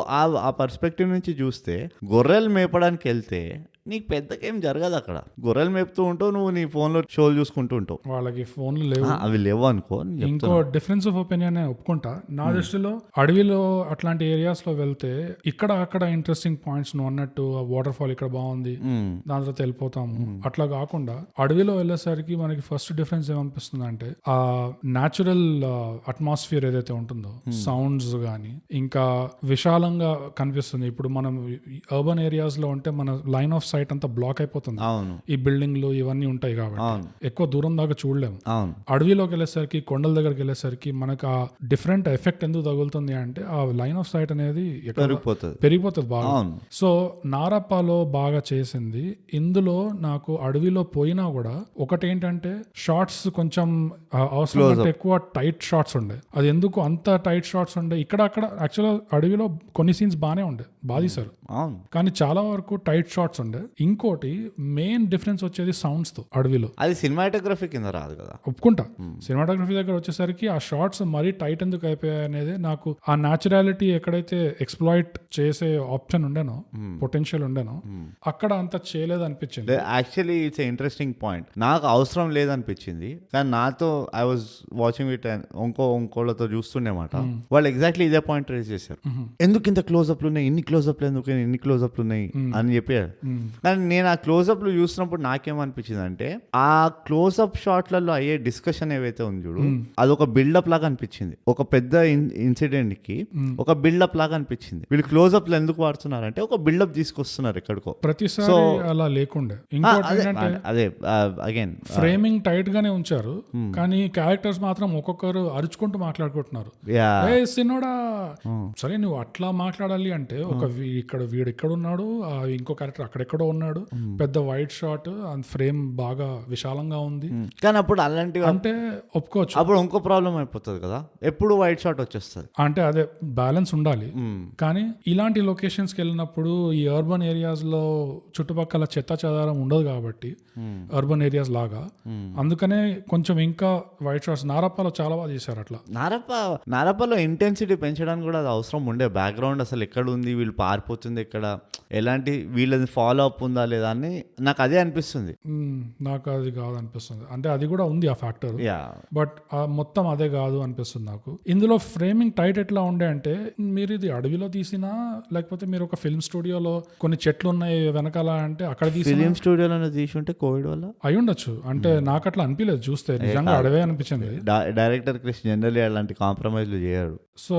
B: ఆ పర్స్పెక్టివ్ నుంచి చూస్తే గొర్రెలు మేపడానికి వెళ్తే నీకు పెద్దకేం జరగదు. అక్కడ గొర్రెలు మేపుతూ ఉంటావు, నువ్వు నీ ఫోన్లో షోలు చూసుకుంటూ ఉంటావు.
A: వాళ్ళకి ఫోన్లు లేవు,
B: అవి లేవు అనుకో.
A: ఇంకో డిఫరెన్స్ ఆఫ్ ఒపీనియన్ ఒప్పుకుంటా. నా దృష్టిలో అడవిలో అట్లాంటి ఏరియాస్ లో వెళ్తే ఇక్కడ అక్కడ ఇంట్రెస్టింగ్ పాయింట్స్ నువ్వు అన్నట్టు వాటర్ ఫాల్ ఇక్కడ బాగుంది, దాని తర్వాత వెళ్ళిపోతాము. అట్లా కాకుండా అడవిలో వెళ్ళేసరికి మనకి ఫస్ట్ డిఫరెన్స్ ఏమనిపిస్తుంది అంటే ఆ న్యాచురల్ అట్మాస్ఫియర్ ఏదైతే ఉంటుందో, సౌండ్స్ గానీ ఇంకా విశాలంగా కనిపిస్తుంది. ఇప్పుడు మనం అర్బన్ ఏరియాస్ లో ఉంటే మన లైన్ ఆఫ్ సైట్ అంతా బ్లాక్ అయిపోతుంది. ఈ బిల్డింగ్లు ఇవన్నీ ఉంటాయి కాబట్టి ఎక్కువ దూరం దాకా చూడలేము. అడవిలోకి వెళ్ళేసరికి, కొండల దగ్గరికి వెళ్ళేసరికి మనకు ఆ డిఫరెంట్ ఎఫెక్ట్ ఎందుకు తగులుతుంది అంటే ఆ లైన్ ఆఫ్ సైట్ అనేది పెరిగిపోతుంది బాగా. సో నారప్పలో బాగా చేసింది. ఇందులో నాకు అడవిలో పోయినా కూడా ఒకటి ఏంటంటే షార్ట్స్ కొంచెం అవసరం అంటే ఎక్కువ టైట్ షార్ట్స్ ఉండే. అది ఎందుకు అంత టైట్ షార్ట్స్ ఉండే, ఇక్కడ అక్కడ యాక్చువల్గా అడవిలో కొన్ని సీన్స్ బాగానే ఉండే, బాగా తీశారు, కానీ చాలా వరకు టైట్ షార్ట్స్ ఉండే. ఇంకోటి మెయిన్ డిఫరెన్స్ వచ్చేది సౌండ్స్ తో. అడవిలో
B: అది సినిమాటోగ్రఫీ కింద రాదు కదా,
A: ఒప్పుకుంటా. సినిమాటోగ్రఫీ దగ్గర వచ్చేసరికి ఆ షార్ట్స్ మరీ టైట్ ఎందుకు అయిపోయాయి అనేది నాకు ఆ న్యాచురాలిటీ ఎక్కడైతే ఎక్స్ప్లాయిట్ చేసే ఆప్షన్ ఉండేనో, పొటెన్షియల్ ఉండేనో, అక్కడ అంత చేయలేదు అనిపించింది.
B: Actually it's interesting point. నాకు అవసరం లేదనిపించింది, కానీ నాతో ఐ వాజ్ వాచింగ్ ఇట్ ఇంకోళ్ళతో చూస్తుండేమాట. వాళ్ళు ఎగ్జాక్ట్లీ ఇదే పాయింట్ రేజ్ చేశారు. ఎందుకు ఇంత క్లోజ్అప్లు ఉన్నాయి, ఇన్ని క్లోజ్అప్లు ఎందుకు, ఇన్ని క్లోజ్అప్లు ఉన్నాయి అని చెప్పారు. కానీ నేను ఆ క్లోజ్అప్లు చూసినప్పుడు నాకేమనిపించింది అంటే ఆ క్లోజ్అప్ షాట్లలో అయ్యే డిస్కషన్ ఏవైతే ఉంది చూడు, అదొక బిల్డప్ లాగా అనిపించింది. ఒక పెద్ద ఇన్సిడెంట్ కి ఒక బిల్డప్ లాగా అనిపించింది. వీళ్ళు క్లోజ్అప్లు ఎందుకు వాడుతున్నారంటే ఒక బిల్డప్ తీసుకొస్తున్నారు ఎక్కడికో,
A: ప్రతిసారి అలా లేకుండా.
B: అదే అగైన్
A: ఫ్రేమింగ్ టైట్ గానే ఉంచారు, కానీ క్యారెక్టర్స్ మాత్రం ఒక్కొక్కరు అరుచుకుంటూ మాట్లాడుకుంటున్నారు. సినోడా సరే నువ్వు అట్లా మాట్లాడాలి అంటే ఒక వీడు ఇక్కడ ఉన్నాడు, ఇంకో క్యారెక్టర్ అక్కడెక్కడో ఉన్నాడు, పెద్ద వైట్ షాట్, ఫ్రేమ్ బాగా విశాలంగా ఉంది.
B: కానీ అప్పుడు అలాంటివి
A: అంటే ఒప్పుకోవచ్చు.
B: అప్పుడు ఇంకో ప్రాబ్లం అయిపోతుంది కదా, ఎప్పుడు వైట్ షాట్ వచ్చేస్తుంది.
A: అంటే అదే బ్యాలెన్స్ ఉండాలి. కానీ ఇలాంటి లొకేషన్స్ కి వెళ్ళినప్పుడు ఈ అర్బన్ ఏరియాస్ లో చుట్టుపక్కల చెత్త చెదారం ఉండదు కాబట్టి, అర్బన్ ఏరియాస్ లాగా, అందుకనే కొంచెం ఇంకా వైట్ షాట్స్ నారప్పలో చాలా బాగా చేశారు. అట్లా
B: నారప్పలో ఇంటెన్సిటీ పెంచడానికి కూడా అది అవసరం ఉండే. బ్యాక్గ్రౌండ్ అసలు ఎక్కడ ఉంది, వీళ్ళు పారిపోతుంది ఎక్కడ, ఎలాంటి వీళ్ళది ఫాలో అప్ ఉందా లేదా అని నాకు అదే అనిపిస్తుంది.
A: నాకు అది కాదు అనిపిస్తుంది. అంటే అది కూడా ఉంది ఆ ఫ్యాక్టర్, బట్ మొత్తం అదే కాదు అనిపిస్తుంది నాకు. ఇందులో ఫ్రేమింగ్ టైట్ ఎట్లా ఉండే అంటే, మీరు ఇది అడవిలో తీసినా లేకపోతే మీరు ఒక ఫిల్మ్ స్టూడియోలో కొన్ని చెట్లు ఉన్నాయి వెనకాల అంటే అక్కడ
B: ఫిల్మ్ స్టూడియోలో తీసి ఉంటే కోవిడ్ వల్ల
A: అయి ఉండొచ్చు. అంటే నాకు అట్లా అనిపించలేదు చూస్తే, నిజంగా అడవే అనిపించింది.
B: డైరెక్టర్ క్రిష్ జనరల్లీ అలాంటి కాంప్రమైజ్లు చేయడు.
A: సో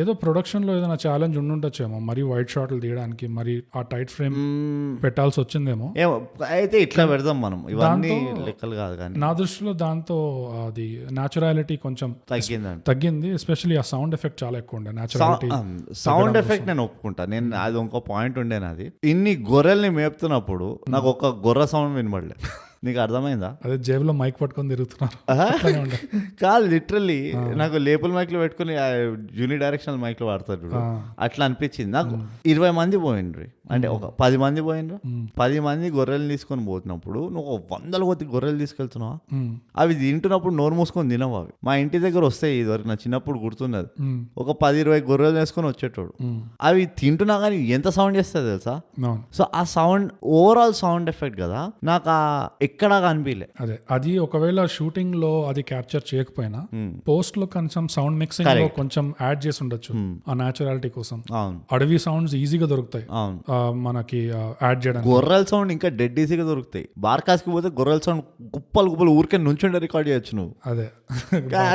A: ఏదో ప్రొడక్షన్ లో ఏదైనా ఛాలెంజ్ ఉండుంటచ్చేమో, మరి వైట్ షాట్లు తీయడానికి, మరి ఆ టైట్ ఫ్రేమ్ పెట్టాల్సి వచ్చిందేమో.
B: అయితే ఇట్లా పెడదాం మనం, ఇవన్నీ లెక్కలు కాదు. కానీ
A: నా దృష్టిలో దాంతో అది న్యాచురాలిటీ కొంచెం తగ్గింది. ఎస్పెషల్లీ ఆ సౌండ్ ఎఫెక్ట్ చాలా ఎక్కువ ఉండే. న్యాచురాలిటీ
B: సౌండ్ ఎఫెక్ట్ నేను ఒప్పుకుంటా. నేను అది ఇంకో పాయింట్ ఉండే నాది. ఇన్ని గొర్రెల్ని మేపుతున్నప్పుడు నాకు ఒక గొర్రె సౌండ్ వినబడలే. నీకు అర్థమైందా?
A: అదే జేబులో మైక్ పట్టుకొని తిరుగుతున్నారు
B: కాదు, లిటరల్లీ నాకు లేపుల్ మైక్లో పెట్టుకుని యూని డైరెక్షనల్ మైక్లో వాడతారు, అట్లా అనిపించింది నాకు. 20 మంది పోయిండ్రు, అంటే ఒక 10 మంది పోయిండ్రు. 10 మంది గొర్రెలు తీసుకొని పోతున్నప్పుడు నువ్వు 100 కొద్ది గొర్రెలు తీసుకెళ్తున్నావా? అవి తింటున్నప్పుడు నోరు మూసుకొని తినవు. అవి మా ఇంటి దగ్గర వస్తాయి, ఇదివరకు నా చిన్నప్పుడు గుర్తున్నది. ఒక 10-20 గొర్రెలు వేసుకొని వచ్చేటోడు. అవి తింటున్నా కానీ ఎంత సౌండ్ చేస్తుంది తెలుసా? సో ఆ సౌండ్ ఓవరాల్ సౌండ్ ఎఫెక్ట్ కదా, నాకు ఎక్కడా కనిపించలే.
A: అదే అది ఒకవేళ షూటింగ్ లో అది క్యాప్చర్ చేయకపోయినా పోస్ట్ లో కొంచెం సౌండ్ మిక్సింగ్ లో కొంచెం యాడ్ చేసి ఉండొచ్చు ఆ న్యాచురాలిటీ కోసం. అడవి సౌండ్స్ ఈజీగా దొరుకుతాయి మనకి యాడ్ చేయడానికి.
B: గొర్రెల సౌండ్ ఇంకా డెడ్ ఈజీగా దొరుకుతాయి. బార్కాస్కి పోతే గొర్రెల సౌండ్ గుప్పలు ఊరికే నుంచుండే రికార్డ్ చేయొచ్చు నువ్వు.
A: అదే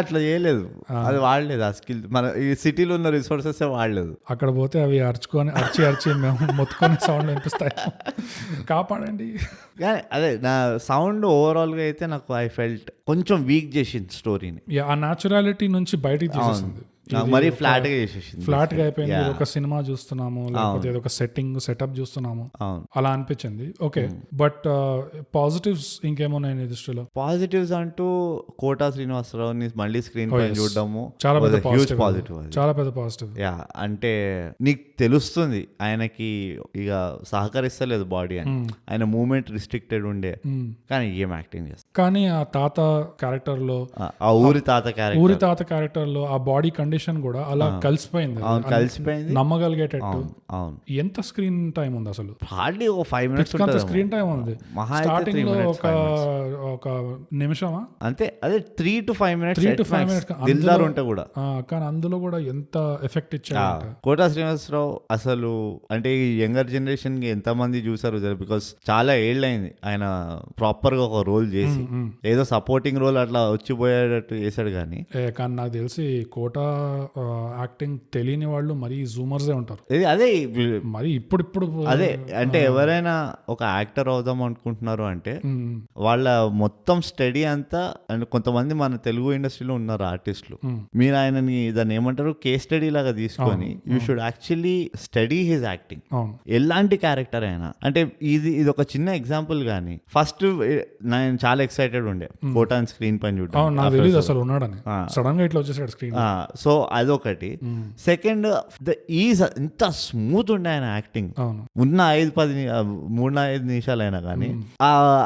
B: అట్లా చేయలేదు, అది వాడలేదు ఆ స్కిల్. మన ఈ సిటీలో ఉన్న రిసోర్సెస్ వాడలేదు.
A: అక్కడ పోతే అవి అరిచి మేము మొత్తుకొని సౌండ్ వినిపిస్తాయి, కాపాడండి.
B: కానీ అదే నా సౌండ్ ఓవరాల్ గా అయితే నాకు ఐ ఫెల్ట్ కొంచెం వీక్ చేసింది స్టోరీని.
A: ఆ న్యాచురాలిటీ నుంచి బయటికి తీసేసింది.
B: మరి ఫ్లాట్ గా చేసేసింది.
A: ఫ్లాట్ గా అయిపోయింది, ఇది ఒక సినిమా చూస్తున్నాము లేకపోతే ఇది ఒక సెటప్ చూస్తున్నాము అలా అనిపించింది. ఓకే, బట్ పాజిటివ్స్ ఇంకేమున్నాయి నీ దృష్టిలో?
B: పాజిటివ్స్ అంటూ కోటా శ్రీనివాసరావుని మళ్ళీ స్క్రీన్ పై చూడడము
A: చాలా పెద్ద
B: పాజిటివ్,
A: చాలా పెద్ద పాజిటివ్.
B: యా, అంటే నీకు తెలుస్తుంది ఆయనకి ఇక సహకరిస్తలేదు బాడీ అని, ఆయన మూమెంట్ రిస్ట్రిక్టెడ్ ఉండే, కానీ ఏం యాక్టింగ్ చేస్తాడు.
A: కానీ ఆ తాత క్యారెక్టర్ లో,
B: ఆ ఊరి తాత
A: క్యారెక్టర్ లో ఆ బాడీ కండిషన్ కూడా అలా కలిసిపోయింది, నమ్మగలిగేటట్టు.
B: అవును.
A: ఎంత స్క్రీన్ టైం ఉంది అసలు?
B: హార్డ్లీ ఒక 5 minutes
A: స్క్రీన్ టైం ఉంది. స్టార్టింగ్ లో ఒక నిమిషమా
B: అంతే, అదే 3 to 5 minutes దిల్దార్ ఉంటే కూడా.
A: కానీ అందులో కూడా ఎంత ఎఫెక్ట్ ఇచ్చాడు
B: కోటా శ్రీనివాసరావు అసలు. అంటే ఈ యంగర్ జనరేషన్ కి ఎంత మంది చూసారు, బికాస్ చాలా ఏళ్ళైంది ఆయన ప్రాపర్ గా ఒక రోల్ చేసి, ఏదో సపోర్టింగ్ రోల్ అట్లా వచ్చిపోయేటట్టు చేశాడు. కానీ
A: నాకు తెలిసి కోటా యాక్టింగ్ తెలియని వాళ్ళు మరీ జూమర్సే ఉంటారు.
B: అదే
A: మరి ఇప్పుడు
B: అదే అంటే ఎవరైనా ఒక యాక్టర్ అవుదాం అనుకుంటున్నారు అంటే వాళ్ళ మొత్తం స్టడీ అంతా, అండ్ కొంతమంది మన తెలుగు ఇండస్ట్రీలో ఉన్నారు ఆర్టిస్టులు, మీరు ఆయనని దాన్ని ఏమంటారు కేస్ స్టడీ లాగా తీసుకొని you should actually study his acting. ఎలాంటి క్యారెక్టర్ అయినా, అంటే ఇది ఒక చిన్న ఎగ్జాంపుల్. కానీ ఫస్ట్ నేను చాలా ఎక్సైటెడ్ ఉండే కోటాన్ స్క్రీన్ పైన చూడడం,
A: అసలు ఉన్నాడని సడన్ గా ఇట్లా వచ్చేసాడు స్క్రీన్.
B: సో అదొకటి. సెకండ్, ద ఈజ్ ఎంత స్మూత్ ఉండే ఆయన యాక్టింగ్. ఉన్న 3-5 నిమిషాలు అయినా కానీ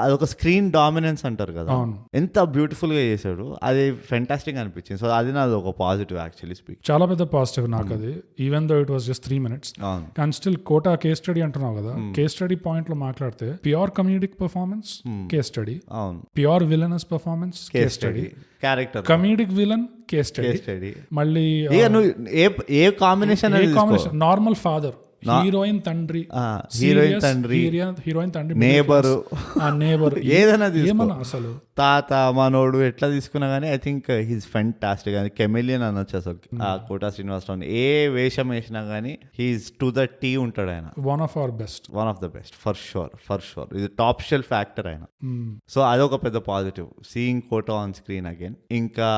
B: అదొక స్క్రీన్ డామినెన్స్ అంటారు కదా, ఎంత బ్యూటిఫుల్ గా చేశాడు. అది ఫెంటాస్టిక్ అనిపించింది. సో అది నాది ఒక పాజిటివ్ యాక్చువల్లీ స్పీక్,
A: చాలా పెద్ద పాజిటివ్ నాకు అది. Even though it was just 3 minutes, కానీ స్టిల్ కోటా కేస్ స్టడీ అంటున్నావు కదా, కేస్ స్టడీ పాయింట్ లో మాట్లాడితే pure comedic performance case study, pure villainous performance case study,
B: character
A: comedic villain case study, మళ్ళీ
B: ఏ కాంబినేషన్
A: నార్మల్ ఫాదర్, హీరోయిన్ తండ్రి, neighbour,
B: ఏదైనా
A: అసలు
B: తాత మనోడు ఎట్లా తీసుకున్నా గానీ ఐ థింక్ హీస్ ఫెంటాస్టిక్. అది కెమెలియన్ అనొచ్చు అసలు ఆ కోటా శ్రీనివాసరావు. ఏ వేషం వేసినా గానీ హీస్ టు ద టీ ఉంటాడు ఆయన.
A: One of the best for
B: sure. ఇది టాప్ షెల్ఫ్ యాక్టర్ ఆయన. సో అదొక పెద్ద positive, seeing Kota on screen again. ఇంకా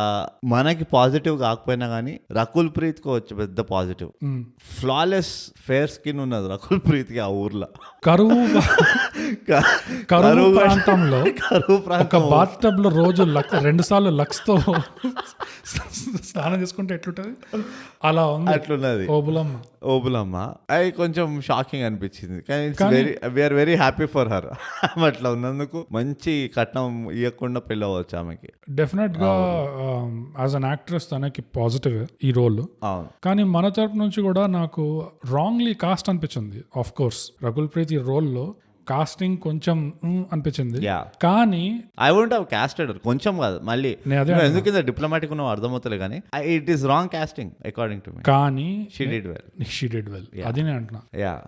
B: మనకి పాజిటివ్ కాకపోయినా గానీ రకుల్ ప్రీత్ కు వచ్చే పెద్ద పాజిటివ్, ఫ్లాలెస్ ఫేర్ స్కిన్ ఉన్నది రకుల్ ప్రీత్ కి ఆ ఊర్లో.
A: కరువు ప్రాంతంలో బాత్టబ్ లో రోజు 2 సార్లు లక్స్ తో స్నానం చేసుకుంటే ఎట్లుంటది అలా ఉంది.
B: అట్లున్నది ఓబులమ్మ. అది కొంచెం షాకింగ్ అనిపించింది, కానీ we are very happy for her. అట్లా ఉన్నందుకు మంచి కట్నం ఇవ్వకుండా పెళ్ళి అవ్వచ్చు ఆమెకి.
A: డెఫినెట్ గా యాజ్ అన్ యాక్ట్రెస్ తనకి పాజిటివ్ ఈ రోల్. కానీ మన తరపు నుంచి కూడా నాకు రాంగ్లీ కాస్ట్ అనిపించింది. ఆఫ్ కోర్స్ రకుల్ ప్రీత్ ఈ రోల్ లో కాస్టింగ్ కొంచెం అనిపించింది, కానీ
B: ఐ వోంట్ హావ్ కాస్టెడ్. కొంచెం కాదు, మళ్ళీ ఎందుకు డిప్లొమాటిక్ ఉన్నావు అర్థమవుతలే, కానీ it is wrong casting according to me.
A: కానీ షీ డిడ్ వెల్. అది నేను అంటున్నా,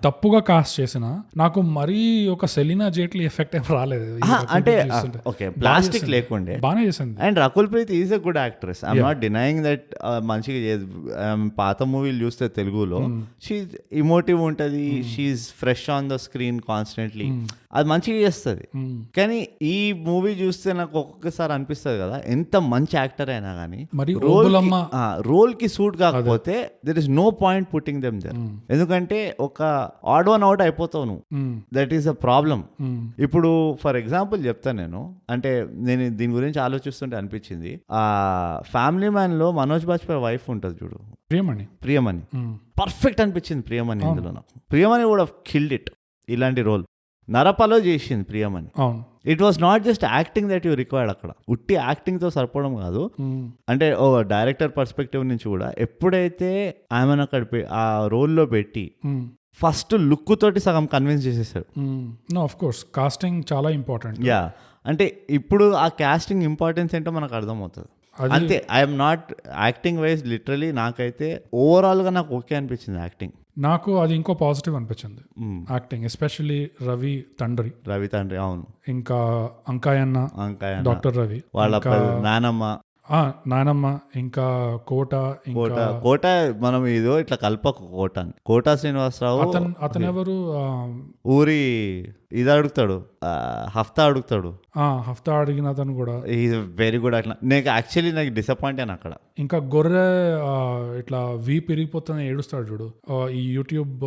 A: తప్పుగా కాస్ట్ చేసిన నాకు మరీ ఒక సెలీనా జేట్లీ ఎఫెక్ట్ ఏం రాలేదు.
B: అంటే ఓకే, ప్లాస్టిక్ లేకుండే
A: బాగానే చేసింది.
B: And Rakul Preet is a good actress, I'm not denying that. మంచిగా పాత మూవీలు చూస్తే తెలుగులో షీ ఇమోటివ్ ఉంటది, she's fresh on the screen constantly, అది మంచిగా చేస్తుంది. కానీ ఈ మూవీ చూస్తే నాకు ఒక్కొక్కసారి అనిపిస్తుంది కదా, ఎంత మంచి యాక్టర్ అయినా కానీ రోల్ కి సూట్ కాకపోతే there is no point putting them there. ఎందుకంటే ఒక ఆడ్ వన్ అవుట్ అయిపోతావు నువ్వు, దట్ ఈస్ అ ప్రాబ్లం. ఇప్పుడు ఫర్ ఎగ్జాంపుల్ చెప్తాను నేను, అంటే నేను దీని గురించి ఆలోచిస్తుంటే అనిపించింది, ఆ ఫ్యామిలీ మ్యాన్ లో మనోజ్ బాజ్పేయి వైఫ్ ఉంటుంది చూడు, ప్రియమణి. పర్ఫెక్ట్ అనిపించింది ప్రియమణి ఇందులో నాకు. Priyamani would have killed it ఇలాంటి రోల్. నరపలో చేసింది Priyamani. It was not just acting that you required. అక్కడ ఉట్టి యాక్టింగ్ తో సరిపోవడం కాదు, అంటే ఓ డైరెక్టర్ పర్స్పెక్టివ్ నుంచి కూడా ఎప్పుడైతే ఆమెను అక్కడ ఆ రోల్లో పెట్టి ఫస్ట్ లుక్ తోటి సగం కన్విన్స్ చేసేసాడు.
A: ఆఫ్ కోర్స్ కాస్టింగ్ చాలా ఇంపార్టెంట్.
B: యా, అంటే ఇప్పుడు ఆ కాస్టింగ్ ఇంపార్టెన్స్ ఏంటో మనకు అర్థమవుతుంది. అంతే, I'm not acting wise literally నాకైతే ఓవరాల్ గా నాకు ఓకే అనిపించింది యాక్టింగ్.
A: నాకు అది ఇంకో పాజిటివ్ అనిపించింది యాక్టింగ్, ఎస్పెషల్లీ రవి తండ్రి.
B: అవును.
A: ఇంకా అంకాయన్న, డాక్టర్ రవి,
B: వాళ్ళ నానమ్మ,
A: నానమ్మ ఇంకా కోట ఇంకా
B: కోట మనం ఏదో ఇట్లా కలపకు కోట శ్రీనివాసరావు
A: అతను ఎవరు
B: ఊరి ఇది అడుగుతాడు, హఫ్తా అడుగుతాడు.
A: హఫ్తా అడిగిన అతను కూడా
B: ఈజ్ వెరీ గుడ్. అట్లా నాకు డిసప్పాయింట్ అయినా అక్కడ.
A: ఇంకా గొర్రె ఇట్లా వీ పెరిగిపోతున్న ఏడుస్తాడు చూడు ఈ యూట్యూబ్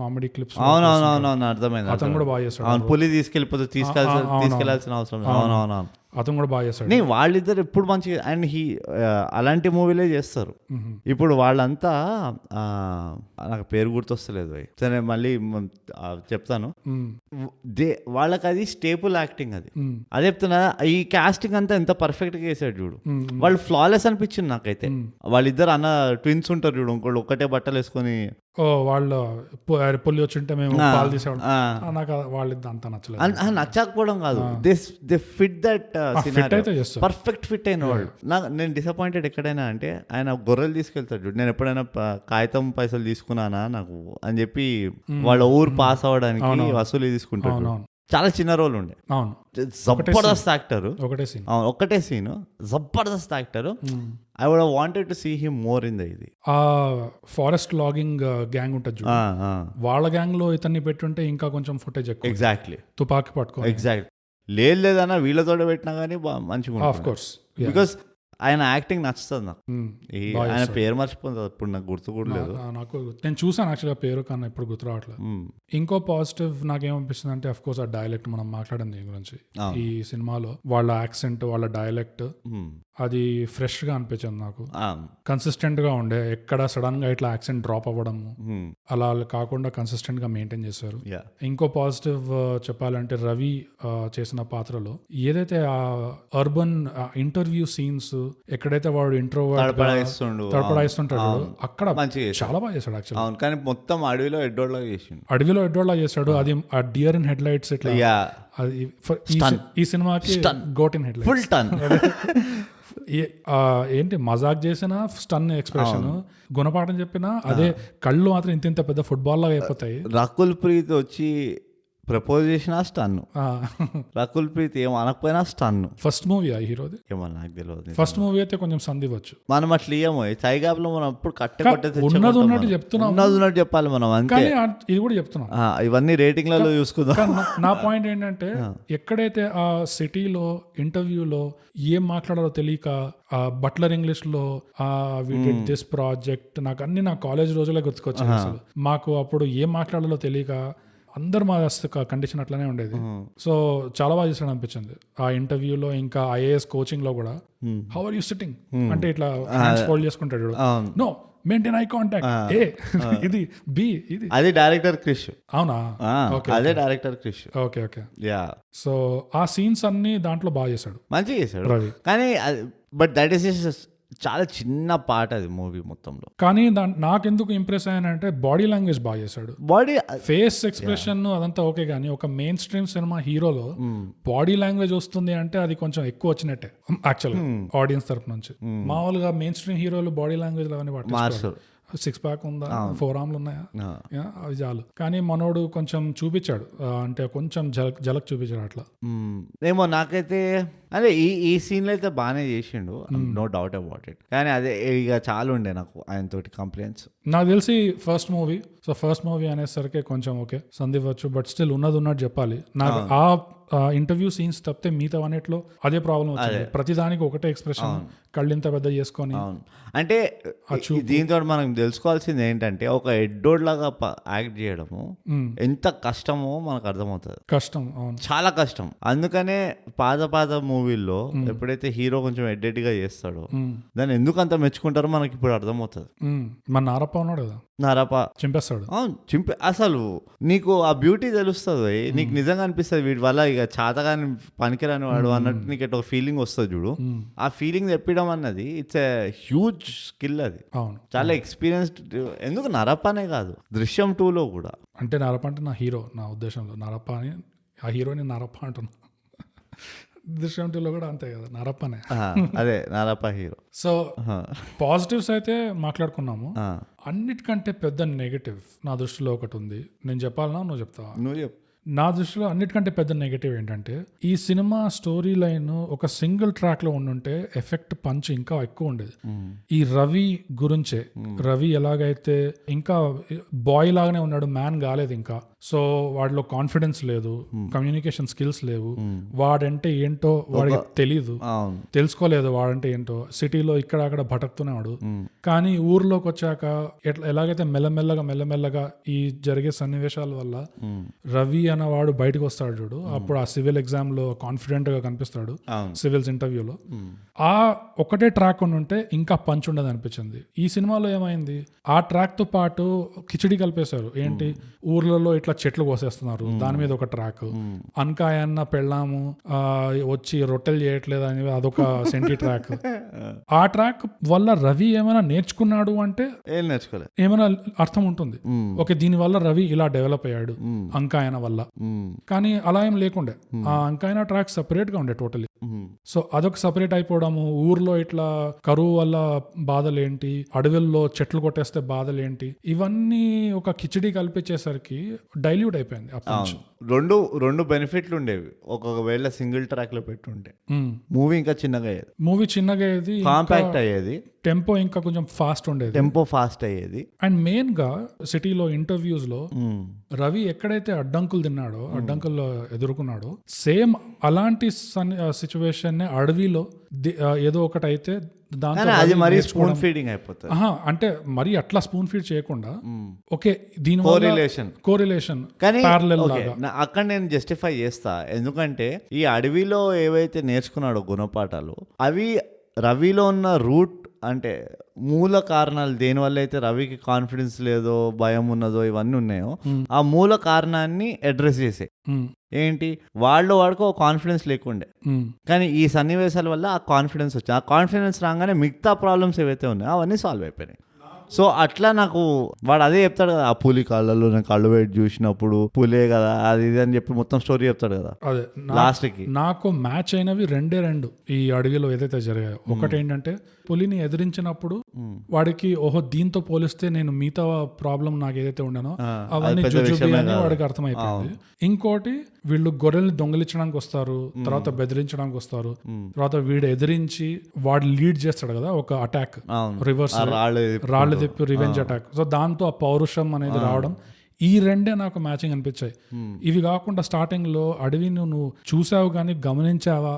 A: కామెడీ క్లిప్స్.
B: అవునవునవును, అర్థమైంది.
A: అతను కూడా బాగా చేస్తాడు.
B: అవును, పులి తీసుకెళ్లాల్సిన అవసరం. అవునవునవును,
A: అతను కూడా బాగా చేస్తాడు.
B: వాళ్ళిద్దరు ఎప్పుడు మంచిగా అండ్ అలాంటి మూవీలే చేస్తారు. ఇప్పుడు వాళ్ళంతా నాకు పేరు గుర్తొస్తలేదు, సరే మళ్ళీ చెప్తాను. వాళ్ళకి అది స్టేపుల్ యాక్టింగ్, అదే చెప్తున్నా. ఈ కాస్టింగ్ అంతా ఎంత పర్ఫెక్ట్ గా చేశాడు చూడు. వాళ్ళు ఫ్లాలెస్ అనిపించింది నాకైతే. వాళ్ళిద్దరు ట్విన్స్ ఉంటారు చూడు, ఇంకోళ్ళు ఒక్కటే బట్టలు వేసుకొని.
A: వాళ్ళు పుల్లి వచ్చింటే మేము పాలు తీసేవాళ్ళం. నాకు వాళ్ళిద్దరు అంత నచ్చలేదు.
B: నచ్చకపోవడం కాదు, they fit that perfect fit అయిన వాళ్ళు. నేను డిసప్పాయింటెడ్ ఎక్కడైనా అంటే, ఆయన గొర్రెలు తీసుకెళ్తాడు చూడు. నేను ఎప్పుడైనా కాగితం పైసలు తీసుకున్నానా నాకు అని చెప్పి వాళ్ళ ఊరు పాస్ అవ్వడానికి వసూలు తీసుకుంటాడు. చాలా చిన్న రోల్ ఉండే. జబర్దస్త్ యాక్టర్, ఒకటే scene, Jabardasth actor. I would have wanted to see him more in ఇది.
A: ఆ ఫారెస్ట్ లాగింగ్ గ్యాంగ్ ఉంటుంది చూడు, వాళ్ళ గ్యాంగ్ లో ఇతన్ని పెట్టుంటే ఇంకా కొంచెం ఫుటేజ్ ఎక్కువ.
B: ఎగ్జాక్ట్లీ,
A: తుపాకి పట్టుకో.
B: ఎగ్జాక్ట్ లేదన్నా వీళ్ళతో పెట్టినా కానీ మంచిగా.
A: ఆఫ్ కోర్స్,
B: బికాస్ ఆయన యాక్టింగ్ నచ్చుతుంది నాకు. ఆయన పేరు మర్చిపోతుంది, ఇప్పుడు నాకు గుర్తు కూడా లేదు.
A: నాకు నేను చూసాను యాక్చువల్గా పేరు, కన్నా ఇప్పుడు గుర్తు రావట్లేదు. ఇంకో పాజిటివ్ నాకేమనిపిస్తుంది అంటే, అఫ్ కోర్స్ ఆ డైలెక్ట్ మనం మాట్లాడింది దీని గురించి. ఈ సినిమాలో వాళ్ళ యాక్సెంట్, వాళ్ళ డైలెక్ట్ అది ఫ్రెష్ గా అనిపించింది నాకు. కన్సిస్టెంట్ గా ఉండే, ఎక్కడ సడన్ గా ఇట్లా యాక్సెంట్ డ్రాప్ అవ్వడము అలా కాకుండా కన్సిస్టెంట్ గా మెయింటైన్ చేశారు. ఇంకో పాజిటివ్ చెప్పాలంటే, రవి చేసిన పాత్రలో ఏదైతే ఆ అర్బన్ ఇంటర్వ్యూ సీన్స్, ఎక్కడైతే వాడు ఇంట్రోవర్ట్ తడపడాయిస్తుంటాడు, అక్కడ చాలా బాగా చేశాడు యాక్చువల్లీ.
B: కానీ మొత్తం అడవిలో
A: ఎడ్డోళ్ళ చేశాడు. అది ఆ డియర్ ఇన్ హెడ్ లైట్స్ ఇట్లా, ఈ సినిమాకి goat in head lights full ton. ఏంటి మజాక్ చేసిన స్టన్ ఎక్స్ప్రెషన్, గుణపాఠం చెప్పినా అదే, కళ్ళు మాత్రం ఇంత పెద్ద ఫుట్బాల్ లాగా అయిపోతాయి.
B: రకుల్ ప్రీత్ వచ్చి ప్రపోజ్ చేసిన స్టన్, రకుల్ ప్రీత్ ఏమో అనకపోయినా స్టన్.
A: ఫస్ట్ మూవీ ఆ హీరోది
B: ఏమో నాకు తెలియదు.
A: ఫస్ట్ మూవీ అయితే కొంచెం సందివచ్చు.
B: మనం అట్లా ఏమో సైగాబ్ లో మనం అప్పుడు
A: ఉన్నది ఉన్నట్టు
B: చెప్పాలి మనం, అంతే.
A: ఇది కూడా చెప్తున్నాం,
B: ఇవన్నీ రేటింగ్లలో చూసుకుందాం.
A: నా పాయింట్ ఏంటంటే, ఎక్కడైతే ఆ సిటీలో ఇంటర్వ్యూలో ఏం మాట్లాడాలో తెలియక బట్లర్ ఇంగ్లీష్ లో వి డిడ్ దిస్ ప్రాజెక్ట్, నాకు అన్ని నా కాలేజ్ రోజులే గుర్తుకొచ్చాయి అసలు. మాకు అప్పుడు ఏం మాట్లాడాలో తెలియక అందరు మా కండిషన్ అట్లానే ఉండేది. సో చాలా బాగా చేసాడు అనిపించింది ఆ ఇంటర్వ్యూలో. ఇంకా ఐఏఎస్ కోచింగ్ లో కూడా, హౌ ఆర్ యూ సిట్టింగ్ అంటే ఇట్లా హ్యాండ్స్ ఫోల్డ్ చేసుకుంటాడు. నో, మెయింటైన్ ఐ కాంటాక్ట్, ఇది బి, ఇది.
B: అది డైరెక్టర్ క్రిష్.
A: అవునా?
B: అదే డైరెక్టర్ క్రిష్.
A: ఓకే. సో ఆ సీన్స్ అన్ని దాంట్లో బాగా చేశాడు,
B: మంచిగా చేశాడు రవి. కానీ బట్ దట్ ఈస్ చాలా చిన్న పాట అది మూవీ మొత్తంలో.
A: కానీ నాకెందుకు ఇంప్రెస్ అయ్యానంటే, బాడీ లాంగ్వేజ్ బాగా చేశాడు.
B: బాడీ ఫేస్
A: ఎక్స్ప్రెషన్ అదంతా ఓకే, కానీ ఒక మెయిన్ స్ట్రీమ్ సినిమా హీరోలో బాడీ లాంగ్వేజ్ వస్తుంది అంటే అది కొంచెం ఎక్కువ వచ్చినట్టే యాక్చువల్ ఆడియన్స్ తరపు నుంచి. మామూలుగా మెయిన్ స్ట్రీమ్ హీరోలు బాడీ లాంగ్వేజ్ అవన్నీ పట్టించుకోరు. 6 ప్యాక్ ఉందా, 4 ఆర్మ్లు ఉన్నాయా, అవి చాలు. కానీ మనోడు కొంచెం చూపించాడు, అంటే కొంచెం జలక్ చూపించాడు అట్లా.
B: ఏమో నాకైతే అదే ఈ సీన్లో అయితే బాగానే చేసిండు, నో డౌట్ అబౌట్ ఇట్. కానీ అదే ఇక చాలా ఉండే నాకు ఆయన తోటి కంప్లైంట్స్.
A: నాకు తెలిసి ఫస్ట్ మూవీ అనేసరికి కొంచెం ఓకే సందివచ్చు, బట్ స్టిల్ ఉన్నది ఉన్నట్టు చెప్పాలి. నాకు ఆ ఇంటర్వ్యూ సీన్స్ తప్పితే మిగతా అన్నిట్లో అదే ప్రాబ్లం వచ్చింది. ప్రతిదానికి ఒకటే ఎక్స్ప్రెషన్, కళ్ళు ఇంత పెద్ద చేసుకొని.
B: అంటే దీంతో మనం తెలుసుకోవాల్సింది ఏంటంటే, ఒక ఎడ్డోడ్ లాగా యాక్ట్ చేయడము ఎంత కష్టమో మనకు అర్థమవుతుంది.
A: కష్టం,
B: చాలా కష్టం. అందుకనే పాత మూవీల్లో ఎప్పుడైతే హీరో కొంచెం ఎడ్డెడ్గా చేస్తాడో దాన్ని ఎందుకు అంత మెచ్చుకుంటారో మనకి ఇప్పుడు అర్థమవుతుంది.
A: మన నారప్ప ఉన్నాడు కదా,
B: నారప్ప
A: చింపేస్తాడు.
B: అసలు నీకు ఆ బ్యూటీ తెలుస్తుంది, నీకు నిజంగా అనిపిస్తుంది వీటి వల్ల ఇక చాతగాని పనికిరాని వాడు అన్నట్టు నీకు ఒక ఫీలింగ్ వస్తుంది చూడు. ఆ ఫీలింగ్ తెప్పడం అన్నది ఇట్స్ ఎ హ్యూజ్ స్కిల్. అది చాలా ఎక్స్పీరియన్స్డ్. ఎందుకు నరప్పనే కాదు, దృశ్యం 2లో కూడా.
A: అంటే నరప్ప అంటే నా హీరో, నా ఉద్దేశంలో నరప్ప అని, ఆ హీరోని నరప్ప అంటున్నా. దృశ్యం 2లో కూడా అంతే కదా, నరప్పనే.
B: అదే నరప్ప హీరో.
A: సో పాజిటివ్స్ అయితే మాట్లాడుకున్నాము. అన్నిటికంటే పెద్ద నెగటివ్ నా దృష్టిలో ఒకటి ఉంది. నేను చెప్పాలన్నా నువ్వు చెప్తావా?
B: నువ్వు చెప్పు.
A: నా దృష్టిలో అన్నిటికంటే పెద్ద నెగటివ్ ఏంటంటే ఈ సినిమా స్టోరీ లైన్ ఒక సింగిల్ ట్రాక్ లో ఉండుంటే ఎఫెక్ట్ పంచ్ ఇంకా ఎక్కువ ఉండేది. ఈ రవి గురించే, రవి ఎలాగైతే ఇంకా బాయ్ లాగానే ఉన్నాడు, మ్యాన్ కాలేదు ఇంకా. సో వాడిలో కాన్ఫిడెన్స్ లేదు, కమ్యూనికేషన్ స్కిల్స్ లేవు, వాడంటే ఏంటో వాడికి తెలీదు, తెలుసుకోలేదు వాడంటే ఏంటో. సిటీలో ఇక్కడ అక్కడ భటకుతున్నాడు. కానీ ఊర్లోకి వచ్చాక ఎలాగైతే మెల్లమెల్లగా ఈ జరిగే సన్నివేశాల వల్ల రవి అన్నవాడు బయటకు వస్తాడు చూడు, అప్పుడు ఆ సివిల్ ఎగ్జామ్ లో కాన్ఫిడెంట్ గా కనిపిస్తాడు, సివిల్స్ ఇంటర్వ్యూలో. ఆ ఒకటే ట్రాక్ ఉంటే ఇంకా పంచ్ ఉండదు అనిపించింది. ఈ సినిమాలో ఏమైంది, ఆ ట్రాక్ తో పాటు కిచిడి కలిపేశారు. ఏంటి, ఊర్లలో ఇట్లా చెట్లు కోసేస్తున్నారు, దాని మీద ఒక ట్రాక్, అన్కాయన్న పెళ్ళాము వచ్చి రొట్టెలు చేయట్లేదు అని అదొక సెంటి ట్రాక్. ఆ ట్రాక్ వల్ల రవి ఏమైనా నేర్చుకున్నాడు అంటే ఏమైనా అర్థం ఉంటుంది. ఓకే, దీని వల్ల రవి ఇలా డెవలప్ అయ్యాడు అంకాయన వల్ల. కానీ అలా ఏం లేకుండే, ఆ అంకాయన ట్రాక్ సపరేట్ గా ఉండే టోటలీ. సో అదొక సపరేట్ అయిపోవడము, ఊర్లో ఇట్లా కరువు వల్ల బాధలేంటి, అడవుల్లో చెట్లు కొట్టేస్తే బాధలేంటి, ఇవన్నీ ఒక కిచిడి కల్పించేసరికి డైల్యూట్ అయిపోయింది.
B: రెండు బెనిఫిట్లు ఉండేవి ఒకవేళ సింగిల్ ట్రాక్ లో పెట్టుంటే. మూవీ ఇంకా చిన్నగా అయ్యేది, మూవీ చిన్నగా అయ్యేది, కాంపాక్ట్ అయ్యేది, టెంపో ఇంకా కొంచెం ఫాస్ట్ ఉండేది, టెంపో ఫాస్ట్ అయ్యేది. అండ్ మెయిన్ గా సిటీలో ఇంటర్వ్యూస్ లో రవి ఎక్కడైతే అడ్డంకులు తిన్నాడో, అడ్డంకుల్లో ఎదుర్కొన్నాడో, సేమ్ అలాంటి సిచ్యువేషన్ నే అడవిలో ఏదో ఒకటి అయితే దాంతో మరి స్పూన్ ఫీడింగ్ అయిపోతుంది. అంటే మరి అట్లా స్పూన్ ఫీడ్ చేయకుండా ఓకే దీని కోరిలేషన్ ప్యారలెల్ లాగా అక్కడ నేను జస్టిఫై చేస్తా. ఎందుకంటే ఈ అడవిలో ఏవైతే నేర్చుకున్నాడో గుణపాఠాలు, అవి రవిలో ఉన్న రూట్ అంటే మూల కారణాలు, దేనివల్ల అయితే రవికి కాన్ఫిడెన్స్ లేదో, భయం ఉన్నదో, ఇవన్నీ ఉన్నాయో, ఆ మూల కారణాన్ని అడ్రస్ చేసే. ఏంటి, వాడుకో కాన్ఫిడెన్స్ లేకుండే, కానీ ఈ సన్నివేశాల వల్ల ఆ కాన్ఫిడెన్స్ వచ్చింది. ఆ కాన్ఫిడెన్స్ రాగానే మిగతా ప్రాబ్లమ్స్ ఏవైతే ఉన్నాయో అవన్నీ సాల్వ్ అయిపోయినాయి. సో అట్లా నాకు వాడు అదే చెప్తాడు కదా, ఆ పులి కళ్ళలో నేను కళ్ళు పెట్టి చూసినప్పుడు పులే కదా అది ఇది అని చెప్పి మొత్తం స్టోరీ చెప్తాడు కదా. అదే లాస్ట్ కి నాకు మ్యాచ్ అయినవి రెండు ఈ అడవిలో ఏదైతే జరిగాయో. ఒకటి ఏంటంటే పులిని ఎదిరించినప్పుడు వాడికి ఓహో దీంతో పోలిస్తే నేను మిగతా ప్రాబ్లం నాకు ఏదైతే ఉండనో అవన్నీ జుజుబి అని వాడికి అర్థమైపోయింది. ఇంకోటి, వీళ్ళు గొర్రెల్ని దొంగలించడానికి వస్తారు, తర్వాత బెదిరించడానికి వస్తారు, తర్వాత వీడు ఎదిరించి వాడు లీడ్ చేస్తాడు కదా ఒక అటాక్, రివర్స్ రాళ్ళు తిప్పి రివెంజ్ అటాక్. సో దాంతో ఆ పౌరుషం అనేది రావడం, ఈ రెండే నాకు మ్యాచింగ్ అనిపించాయి. ఇవి కాకుండా స్టార్టింగ్ లో అడవిని నువ్వు చూసావు కానీ గమనించావా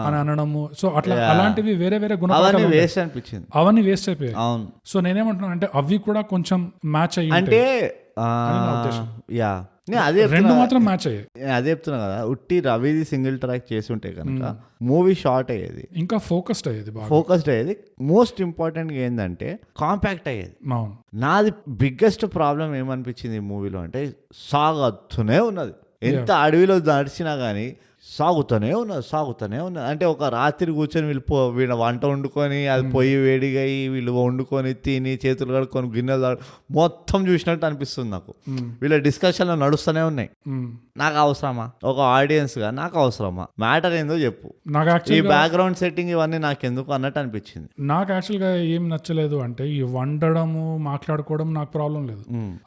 B: అని అనడము, సో అట్లా అలాంటివి వేరే వేరే గుణపాఠాలు అనిపించింది, అవన్నీ వేస్ట్ అయిపోయాయి. సో నేనేమంటున్నా అంటే అవి కూడా కొంచెం మ్యాచ్ అయ్యి అంటే రెండు మాత్రం మ్యాచ్ అయ్యాయి. అదే చెప్తున్నా కదా, ఉట్టి రవిది సింగిల్ ట్రాక్ చేసి ఉంటే కనుక మూవీ షార్ట్ అయ్యేది, ఇంకా ఫోకస్డ్ అయ్యేది. మోస్ట్ ఇంపార్టెంట్ గా ఏంటంటే కాంపాక్ట్ అయ్యేది. నాది బిగ్గెస్ట్ ప్రాబ్లం ఏమనిపించింది ఈ మూవీలో అంటే, సాగుతూనే ఉన్నది, ఎంత అడవిలో నడిచినా గానీ సాగుతూనే ఉన్నది. అంటే ఒక రాత్రి కూర్చొని వీళ్ళ వంట వండుకొని అది పొయ్యి వేడిగా వీళ్ళు వండుకొని తిని చేతులు కడుక్కొని గిన్నెలు మొత్తం చూసినట్టు అనిపిస్తుంది నాకు. వీళ్ళ డిస్కషన్లు నడుస్తూనే ఉన్నాయి. నాకు అవసరమా, ఒక ఆడియన్స్ గా నాకు అవసరమా, మ్యాటర్ ఏందో చెప్పు, ఈ బ్యాక్గ్రౌండ్ సెట్టింగ్ ఇవన్నీ నాకు ఎందుకు అన్నట్టు అనిపించింది. నాకు యాక్చువల్ గా ఏం నచ్చలేదు అంటే, ఈ వండడము మాట్లాడుకోవడం నాకు ప్రాబ్లం లేదు,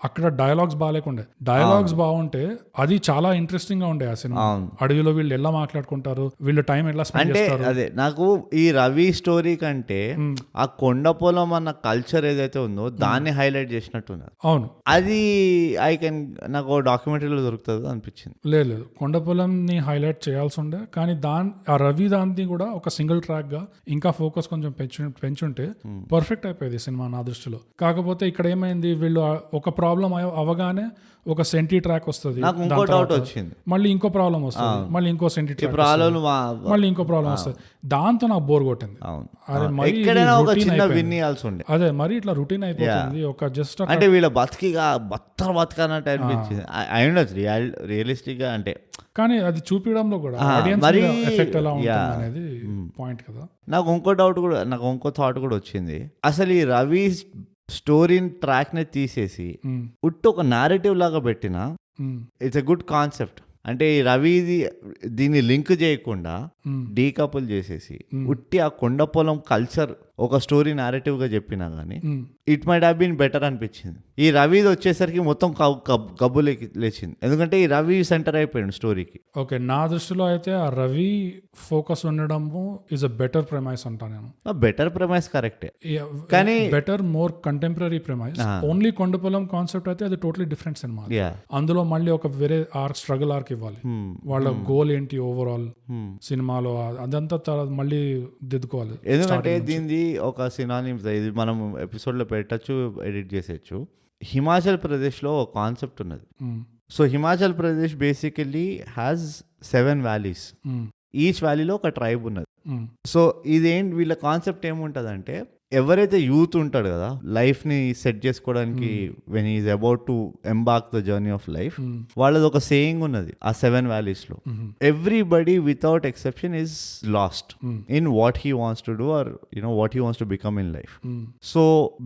B: అక్కడ డైలాగ్స్ బాగాలేకుండే. డైలాగ్స్ బాగుంటే అది చాలా ఇంట్రెస్టింగ్ గా ఉండే ఆ సినిమా. అడవిలో వీళ్ళు ఎలా మాట్లాడుకుంటారు, వీళ్ళు టైం ఎలా స్పెండ్ చేస్తారు. అదే నాకు ఈ రవి స్టోరీ కంటే ఆ కొండ పొలం అన్న కల్చర్ ఏదైతే ఉందో దాన్ని హైలైట్ చేసినట్టున్నారు. అవును, అది నాకు డాక్యుమెంటరీలో దొరుకుతుంది అనిపించింది. లేదు కొండ పొలం ని హైలైట్ చేయాల్సి ఉండే, కానీ ఆ రవి దాన్ని కూడా ఒక సింగిల్ ట్రాక్ గా ఇంకా ఫోకస్ కొంచెం పెంచుంటే పర్ఫెక్ట్ అయిపోయేది సినిమా నా దృష్టిలో. కాకపోతే ఇక్కడ ఏమైంది, వీళ్ళు ఒక ప్రాబ్లం అవగానే ఒక సెంటీ ట్రాక్ వస్తుంది, మళ్ళీ ఇంకో ప్రాబ్లం వస్తుంది, మళ్ళీ ఇంకో సెంటీ ట్రాక్, మళ్ళీ ఇంకో ప్రాబ్లం వస్తుంది. దాంతో నాకు బోర్ కొట్టింది. అదే మరి ఇట్లా రొటీన్ అయిపోతుంది. ఒక జస్ట్ అంటే వీళ్ళ బతకనట్టు అనిపించింది. రియలిస్టిక్ గా అంటే, కానీ అది చూపించడంలో కూడా ఎఫెక్ట్ ఎలా ఉంటుంది అనేది పాయింట్ కదా. నాకు ఇంకో థాట్ కూడా వచ్చింది. అసలు ఈ రవి స్టోరీని ట్రాక్ ని తీసేసి ఉట్టి ఒక నారేటివ్ లాగా పెట్టిన ఇట్స్ ఎ గుడ్ కాన్సెప్ట్. అంటే ఈ రవిది దీన్ని లింక్ చేయకుండా డీకపుల్ చేసేసి ఉట్టి ఆ కొండ పొలం కల్చర్ ఒక స్టోరీ నారేటివ్ గా చెప్పినా గానీ it might have been better అనిపించింది. ఈ రవిది వచ్చేసరికి మొత్తం గబ్బు లేచింది, ఎందుకంటే ఈ రవి సెంటర్ అయిపోయాడు స్టోరీకి.
A: ఓకే, నా దృష్టిలో అయితే ఆ రవి ఫోకస్ ఉండడము ఇస్ అ బెటర్ ప్రెమైస్ అంటా నేను.
B: బెటర్ ప్రెమైస్ కరెక్టే, కానీ
A: better more contemporary premise. Only Kondapolam concept అయితే అది టోటలీ డిఫరెంట్ సినిమా. అందులో మళ్ళీ ఒక వేరే స్ట్రగుల్ ఆర్క్ ఇవ్వాలి, వాళ్ళ గోల్ ఏంటి ఓవరాల్ సినిమాలో అదంతా మళ్ళీ దిద్దుకోవాలి.
B: ఎందుకంటే దీనిది ఒక సినానిమ్స్, ఇది మనం ఎపిసోడ్ లో పెట్టచ్చు, ఎడిట్ చేసేయచ్చు. హిమాచల్ ప్రదేశ్ లో ఒక కాన్సెప్ట్ ఉన్నది. So Himachal Pradesh basically has 7 valleys. Each వ్యాలీలో ఒక ట్రైబ్ ఉన్నది. సో ఇదేంటి వీళ్ళ కాన్సెప్ట్ ఏముంటదంటే, ఎవరైతే యూత్ ఉంటాడు కదా లైఫ్ ని సెట్ చేసుకోవడానికి, when is about to embark the journey of life, వాళ్ళది ఒక సేయింగ్ ఉన్నది ఆ 7 వ్యాలీస్ లో. Everybody without exception is lost in what he wants to do or what he wants to become in life. So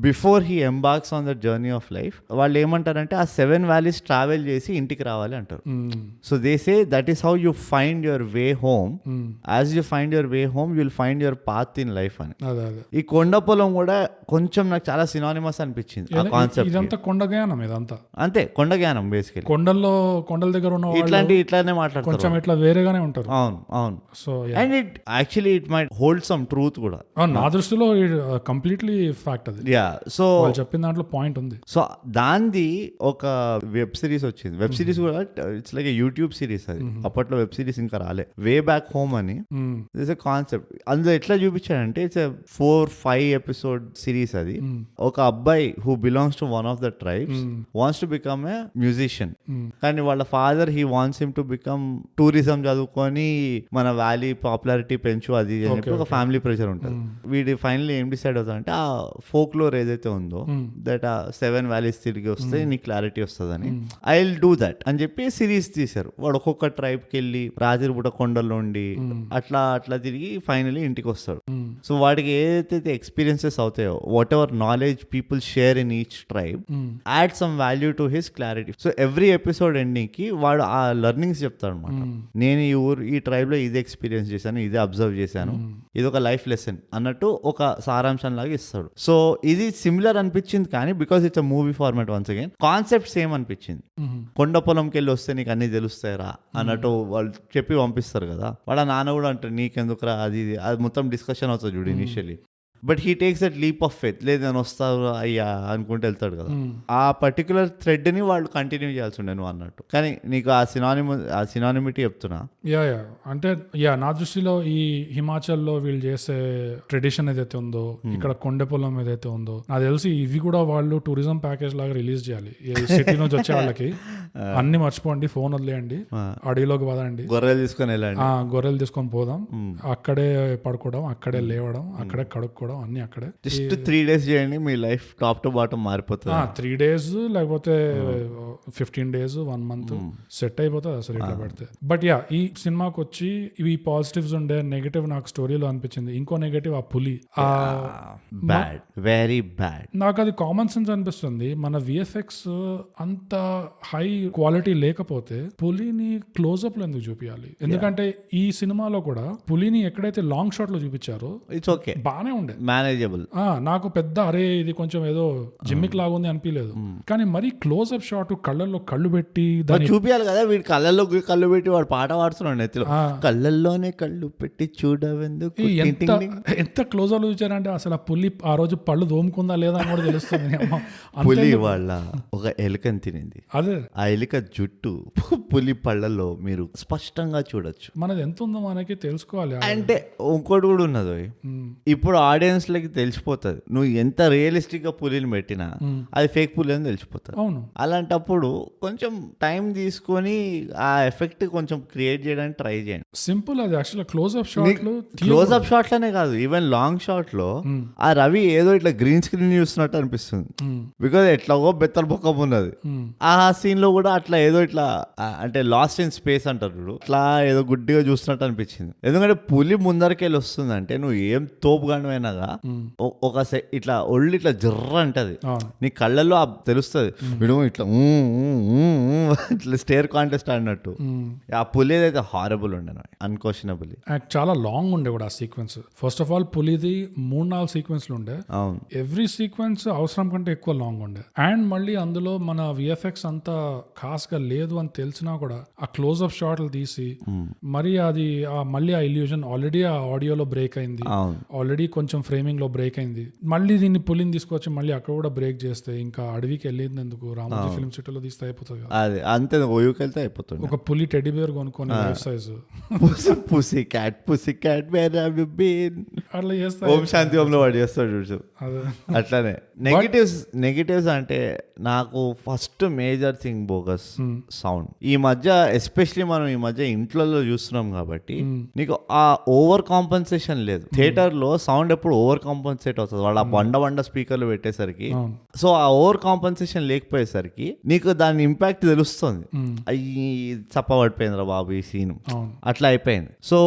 B: before he embarks on the journey of life, వాళ్ళు ఏమంటారంటే ఆ 7 valleys travel చేసి ఇంటికి రావాలి అంటారు. So they say that is how you find your way home. As you find your way home, you will find your path in life అని. ఈ కొండపొలం కూడా కొంచెం నాకు చాలా సినానిమస్ అనిపించింది ఆ కాన్సెప్ట్.
A: ఇదంతా కొండ జ్ఞానం, ఇదంతా
B: అంతే కొండ జ్ఞానం బేసికలీ. కొండల దగ్గర ఉన్న ఇట్లానే మాట్లాడతారు, కొంచెం
A: ఇట్లా వేరేగానే ఉంటారు.
B: అవును. So and it actually it might hold some truth కూడా.
A: నా దృష్టిలో కంప్లీట్లీ ఫ్యాక్ట్ అది.
B: సో
A: చెప్పిన దాంట్లో పాయింట్ ఉంది.
B: సో దాంది ఒక వెబ్ సిరీస్ వచ్చింది. వెబ్ సిరీస్ కూడా ఇట్స్ లైక్ యూట్యూబ్ సిరీస్. అది అప్పట్లో వెబ్ సిరీస్ ఇంకా రాలే. వే బ్యాక్ హోమ్ అని ఇట్స్ ఎ కాన్సెప్ట్. అందులో ఎట్లా చూపించాడంటే ఇట్స్ 4-5 ఎపిసోడ్ సిరీస్. అది ఒక అబ్బాయి who belongs to one of the tribes wants to become a musician, కానీ వాళ్ళ father he wants him to become tourism చదువుకొని మన వ్యాలీ పాపులారిటీ పెంచు అది అని చెప్పి ఒక ఫ్యామిలీ ప్రెషర్ ఉంటుంది. వీడి ఫైనల్లీ ఏం డిసైడ్ అవుతాడంటే ఆ ఫోక్ లోర్ ఏదైతే ఉందో దట్ ఆ 7 వ్యాలీస్ తిరిగి వస్తే నీకు క్లారిటీ వస్తుందని, ఐ విల్ డూ దట్ అని చెప్పి సిరీస్ తీశారు. వాడు ఒక్కొక్క ట్రైబ్కి వెళ్ళి రాజరిపుట కొండల్లో ఉండి అట్లా తిరిగి ఫైనల్లీ ఇంటికి వస్తాడు. సో వాడికి ఏదైతే ఎక్స్పీరియన్సెస్ అవుతాయో, what ever knowledge people share in each tribe add some value to his clarity. So every episode ending కి వాడు ఆ లెర్నింగ్స్ చెప్తాడు అనమాట. నేను ఈ ట్రైబ్ లో ఇది ఎక్స్పీరియన్స్ చేశాను, ఇదే అబ్జర్వ్ చేశాను, ఇది ఒక లైఫ్ లెసన్ అన్నట్టు ఒక సారాంశం లాగా ఇస్తాడు. సో ఇది సిమిలర్ అనిపించింది, కానీ because it's a movie format once again concept same అనిపించింది. కొండ పొలంకి వెళ్ళి వస్తే నీకు అన్ని తెలుస్తాయిరా అన్నట్టు వాళ్ళు చెప్పి పంపిస్తారు కదా. వాళ్ళ నాన్న కూడా అంటారు నీకెందుకురా అది మొత్తం డిస్కషన్ అవుతుంది చూడు initially. But he takes that leap of faith. లేదు నేను వస్తాను అయ్యా అనుకుంటూ వెళ్తాడు కదా. ఆ పర్టికులర్ థ్రెడ్ ని వాళ్ళు కంటిన్యూ చేయాల్సి ఉండే నువ్వు అన్నట్టు. కానీ నీకు ఆ సినానిమిటీ చెప్తున్నా.
A: అంటే నా దృష్టిలో ఈ హిమాచల్లో వీళ్ళు చేసే ట్రెడిషన్ ఏదైతే ఉందో, ఇక్కడ కొండ పొలం ఏదైతే ఉందో, నాకు తెలిసి ఇవి కూడా వాళ్ళు టూరిజం ప్యాకేజ్ లాగా రిలీజ్ చేయాలి. సిటీ నుంచి వచ్చే వాళ్ళకి అన్ని మర్చిపోండి, ఫోన్ వదిలేయండి, అడవిలోకి పదండి,
B: గొర్రెలు తీసుకొని
A: పోదాం, అక్కడే పడుకోవడం, అక్కడే లేవడం, అక్కడే కడుక్కోవడం, అన్ని అక్కడే.
B: జస్ట్ 3 days చేయండి, మీ లైఫ్ టాప్ టు బాటమ్ మారిపోతుంది.
A: 3 days లేకపోతే 15 days 1 month సెట్ అయిపోతుంది అసలు ఇట్లా పెడితే. బట్ ఈ సినిమాకి వచ్చి ఇవి పాజిటివ్స్ ఉండే, నెగటివ్ నాకు స్టోరీలో అనిపించింది. ఇంకో నెగటివ్ ఆ పులి,
B: బ్యాడ్, వెరీ బ్యాడ్.
A: నాకు అది కామన్ సెన్స్ అనిపిస్తుంది. మన విఎఫ్ఎక్స్ అంత హై క్వాలిటీ లేకపోతే పులిని క్లోజ్అప్ లో ఎందుకు చూపించాలి? ఎందుకంటే ఈ సినిమాలో కూడా పులిని ఎక్కడైతే లాంగ్ షాట్ లో చూపించారో
B: ఇట్స్ ఓకే,
A: బానే ఉండే,
B: మేనేజబుల్.
A: నాకు పెద్ద అరే ఇది కొంచెం ఏదో జిమ్మిక్ లాగుంది అనిపించలేదు. కానీ మరి క్లోజ్అప్ షాట్ కళ్ళల్లో కళ్ళు పెట్టి దాన్ని
B: చూపించాలి కదా. వీడి కళ్ళల్లో కళ్ళు పెట్టి వాడు పాట పాడుతున్నాడు నెత్తిలో, కళ్ళల్లోనే కళ్ళు పెట్టి చూడవెందుకు.
A: ఎంత క్లోజ్ అప్ చూచారంటే అసలు ఆ పులి ఆ రోజు పళ్ళు దోముకుందా లేదా అని కూడా తెలుస్తుంది.
B: పులి వాళ్ళ ఒక ఎలుకని తినింది, అదే ఆ ఎలుక జుట్టు పులి పళ్ళల్లో మీరు స్పష్టంగా చూడొచ్చు.
A: మనది ఎంత ఉందో మనకి తెలుసుకోవాలి.
B: అంటే ఇంకోటి కూడా ఉన్నది, ఇప్పుడు ఆడియన్స్ లకి తెలిసిపోతుంది నువ్వు ఎంత రియలిస్టిక్ గా పులిని పెట్టినా అది ఫేక్ పులి అని తెలిసిపోతుంది.
A: అవును,
B: అలాంటప్పుడు కొంచెం టైం తీసుకొని ఆ ఎఫెక్ట్ కొంచెం క్రియేట్ చేయడానికి ట్రై చేయండి.
A: సింపుల్ అది. యాక్చువల్ క్లోజ్అప్
B: షాట్ లోనే కాదు, ఈవెన్ లాంగ్ షాట్ లో ఆ రవి ఏదో ఇట్లా గ్రీన్ స్క్రీన్ చూస్తున్నట్టు అనిపిస్తుంది. బికాజ్ ఎట్లాగో బెత్తల బొక్కం ఉన్నది. ఆ సీన్ లో కూడా అట్లా ఏదో ఇట్లా అంటే లాస్ట్ ఇన్ స్పేస్ అంటారు, అట్లా ఏదో గుడ్డిగా చూస్తున్నట్టు అనిపించింది. ఎందుకంటే పులి ముందరికెళ్ళి వస్తుందంటే నువ్వు ఏం తోపుగాండమైనా లాగా ఒక ఇట్లా ఒళ్ళు ఇట్లా జర్ర అంటది నీ కళ్ళల్లో తెలుస్తుంది వీడు ఇట్లా ఇట్లా స్టేర్ కాంటెస్ట్ అన్నట్టు. ఆ పులి అయితే హారబుల్ ఉండే అన్క్వశ్చనబుల్.
A: చాలా లాంగ్ ఉండే కూడా ఆ సీక్వెన్స్. ఫస్ట్ ఆఫ్ ఆల్ పులిది 3-4 సీక్వెన్స్లు ఉండే. ఎవ్రీ సీక్వెన్స్ అవసరం కంటే ఎక్కువ లాంగ్ ఉండే. అండ్ మళ్ళీ అందులో మన విఎఫ్ఎక్స్ అంతా ఖాస్ గా లేదు అని తెలిసినా కూడా ఆ క్లోజ్అప్ షాట్లు తీసి మరి అది మళ్ళీ ఆ ఇల్యూజన్ ఆల్రెడీ ఆ ఆడియోలో బ్రేక్ అయింది, ఆల్రెడీ కొంచెం ఫ్రేమింగ్ లో బ్రేక్ అయింది, మళ్ళీ దీన్ని పులిని తీసుకొచ్చి మళ్ళీ అక్కడ కూడా బ్రేక్ చేస్తే ఇంకా అడవికి వెళ్ళేందుకు రామోజీ ఫిల్మ్ సిటీలో తీస్తే అయిపోతుంది కదా.
B: అంతే ఓయూకెళ్తే అయిపోతుంది.
A: ఒక పులి టెడ్డీ బేర్ కొనుక్కొని లైఫ్ సైజ్
B: పుసి క్యాట్
A: అట్లా చేస్తా.
B: ఓం శాంతి ఓంలో వాడు చేస్తాడు. అట్లానే నెగిటివ్స్ అంటే నాకు first major thing bogus sound. ఈ మధ్య ఎస్పెషలీ మనం ఈ మధ్య ఇంట్లో చూస్తున్నాం కాబట్టి నీకు ఆ ఓవర్ కాంపన్సేషన్ లేదు. థియేటర్ లో సౌండ్ ఎప్పుడు ఓవర్ కాంపన్సేట్ అవుతుంది వాళ్ళ బండ స్పీకర్లు పెట్టేసరికి. సో ఆ ఓవర్ కాంపన్సేషన్ లేకపోయేసరికి నీకు దాని ఇంపాక్ట్ తెలుస్తుంది. అయ్యి చప్పబడిపోయిందిరా బాబు ఈ సీన్ అట్లా అయిపోయింది. సో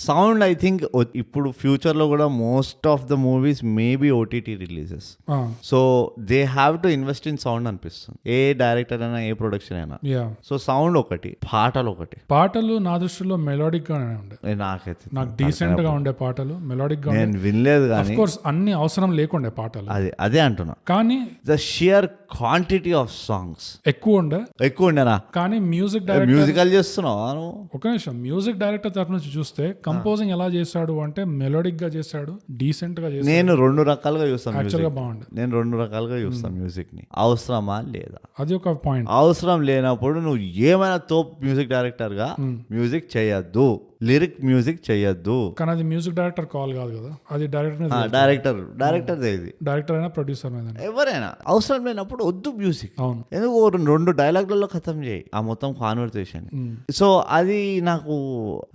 B: సౌండ్ ఐ థింక్ ఇప్పుడు ఫ్యూచర్ లో కూడా most of the movies maybe OTT releases. So they have to invest in sound అనిపిస్తుంది, ఏ డైరెక్టర్ అయినా ఏ ప్రొడక్షన్ అయినా. సో సౌండ్ ఒకటి, పాటలు నా దృష్టిలో మెలోడిక్ గానే ఉండే. నాకు డీసెంట్ గా ఉండే పాటలు, మెలోడిక్ గా. నేను వినలేదు కానీ
A: ఆఫ్ కోర్స్ అన్ని అవసరం లేకుండే పాటలు,
B: అదే అంటున్నా.
A: కానీ
B: the shear quantity of songs ఎక్కువ ఉండేనా.
A: కానీ
B: మ్యూజికల్ చేస్తున్నావు.
A: ఒక నిమిషం, మ్యూజిక్ డైరెక్టర్ తరఫు నుంచి చూస్తే కంపోజింగ్ ఎలా చేశాడు అంటే మెలోడిక్ గా చేశాడు, డీసెంట్ గా చేశాడు.
B: నేను 2 రకాలుగా చూస్తాను.
A: యాక్చువల్ గా బాగుంది.
B: నేను 2 రకాలుగా చూస్తాను మ్యూజిక్ ని. అవసరమా లేదా,
A: అది ఒక పాయింట్.
B: అవసరం లేనప్పుడు నువ్వు ఏమైనా తోపు మ్యూజిక్ డైరెక్టర్ గా మ్యూజిక్ చేయొద్దు, లిరిక్ మ్యూజిక్ చేయొద్దు.
A: కానీ అది మ్యూజిక్ డైరెక్టర్ కాల్ కాదు కదా, అది
B: డైరెక్టర్ ఇది.
A: డైరెక్టర్ అయినా ప్రొడ్యూసర్ అయినా
B: ఎవరైనా అవసరం లేనప్పుడు వద్దు మ్యూజిక్. ఎందుకు 2 డైలాగ్లలో ఖతం చేయి ఆ మొత్తం కాన్వర్సేషన్. సో అది నాకు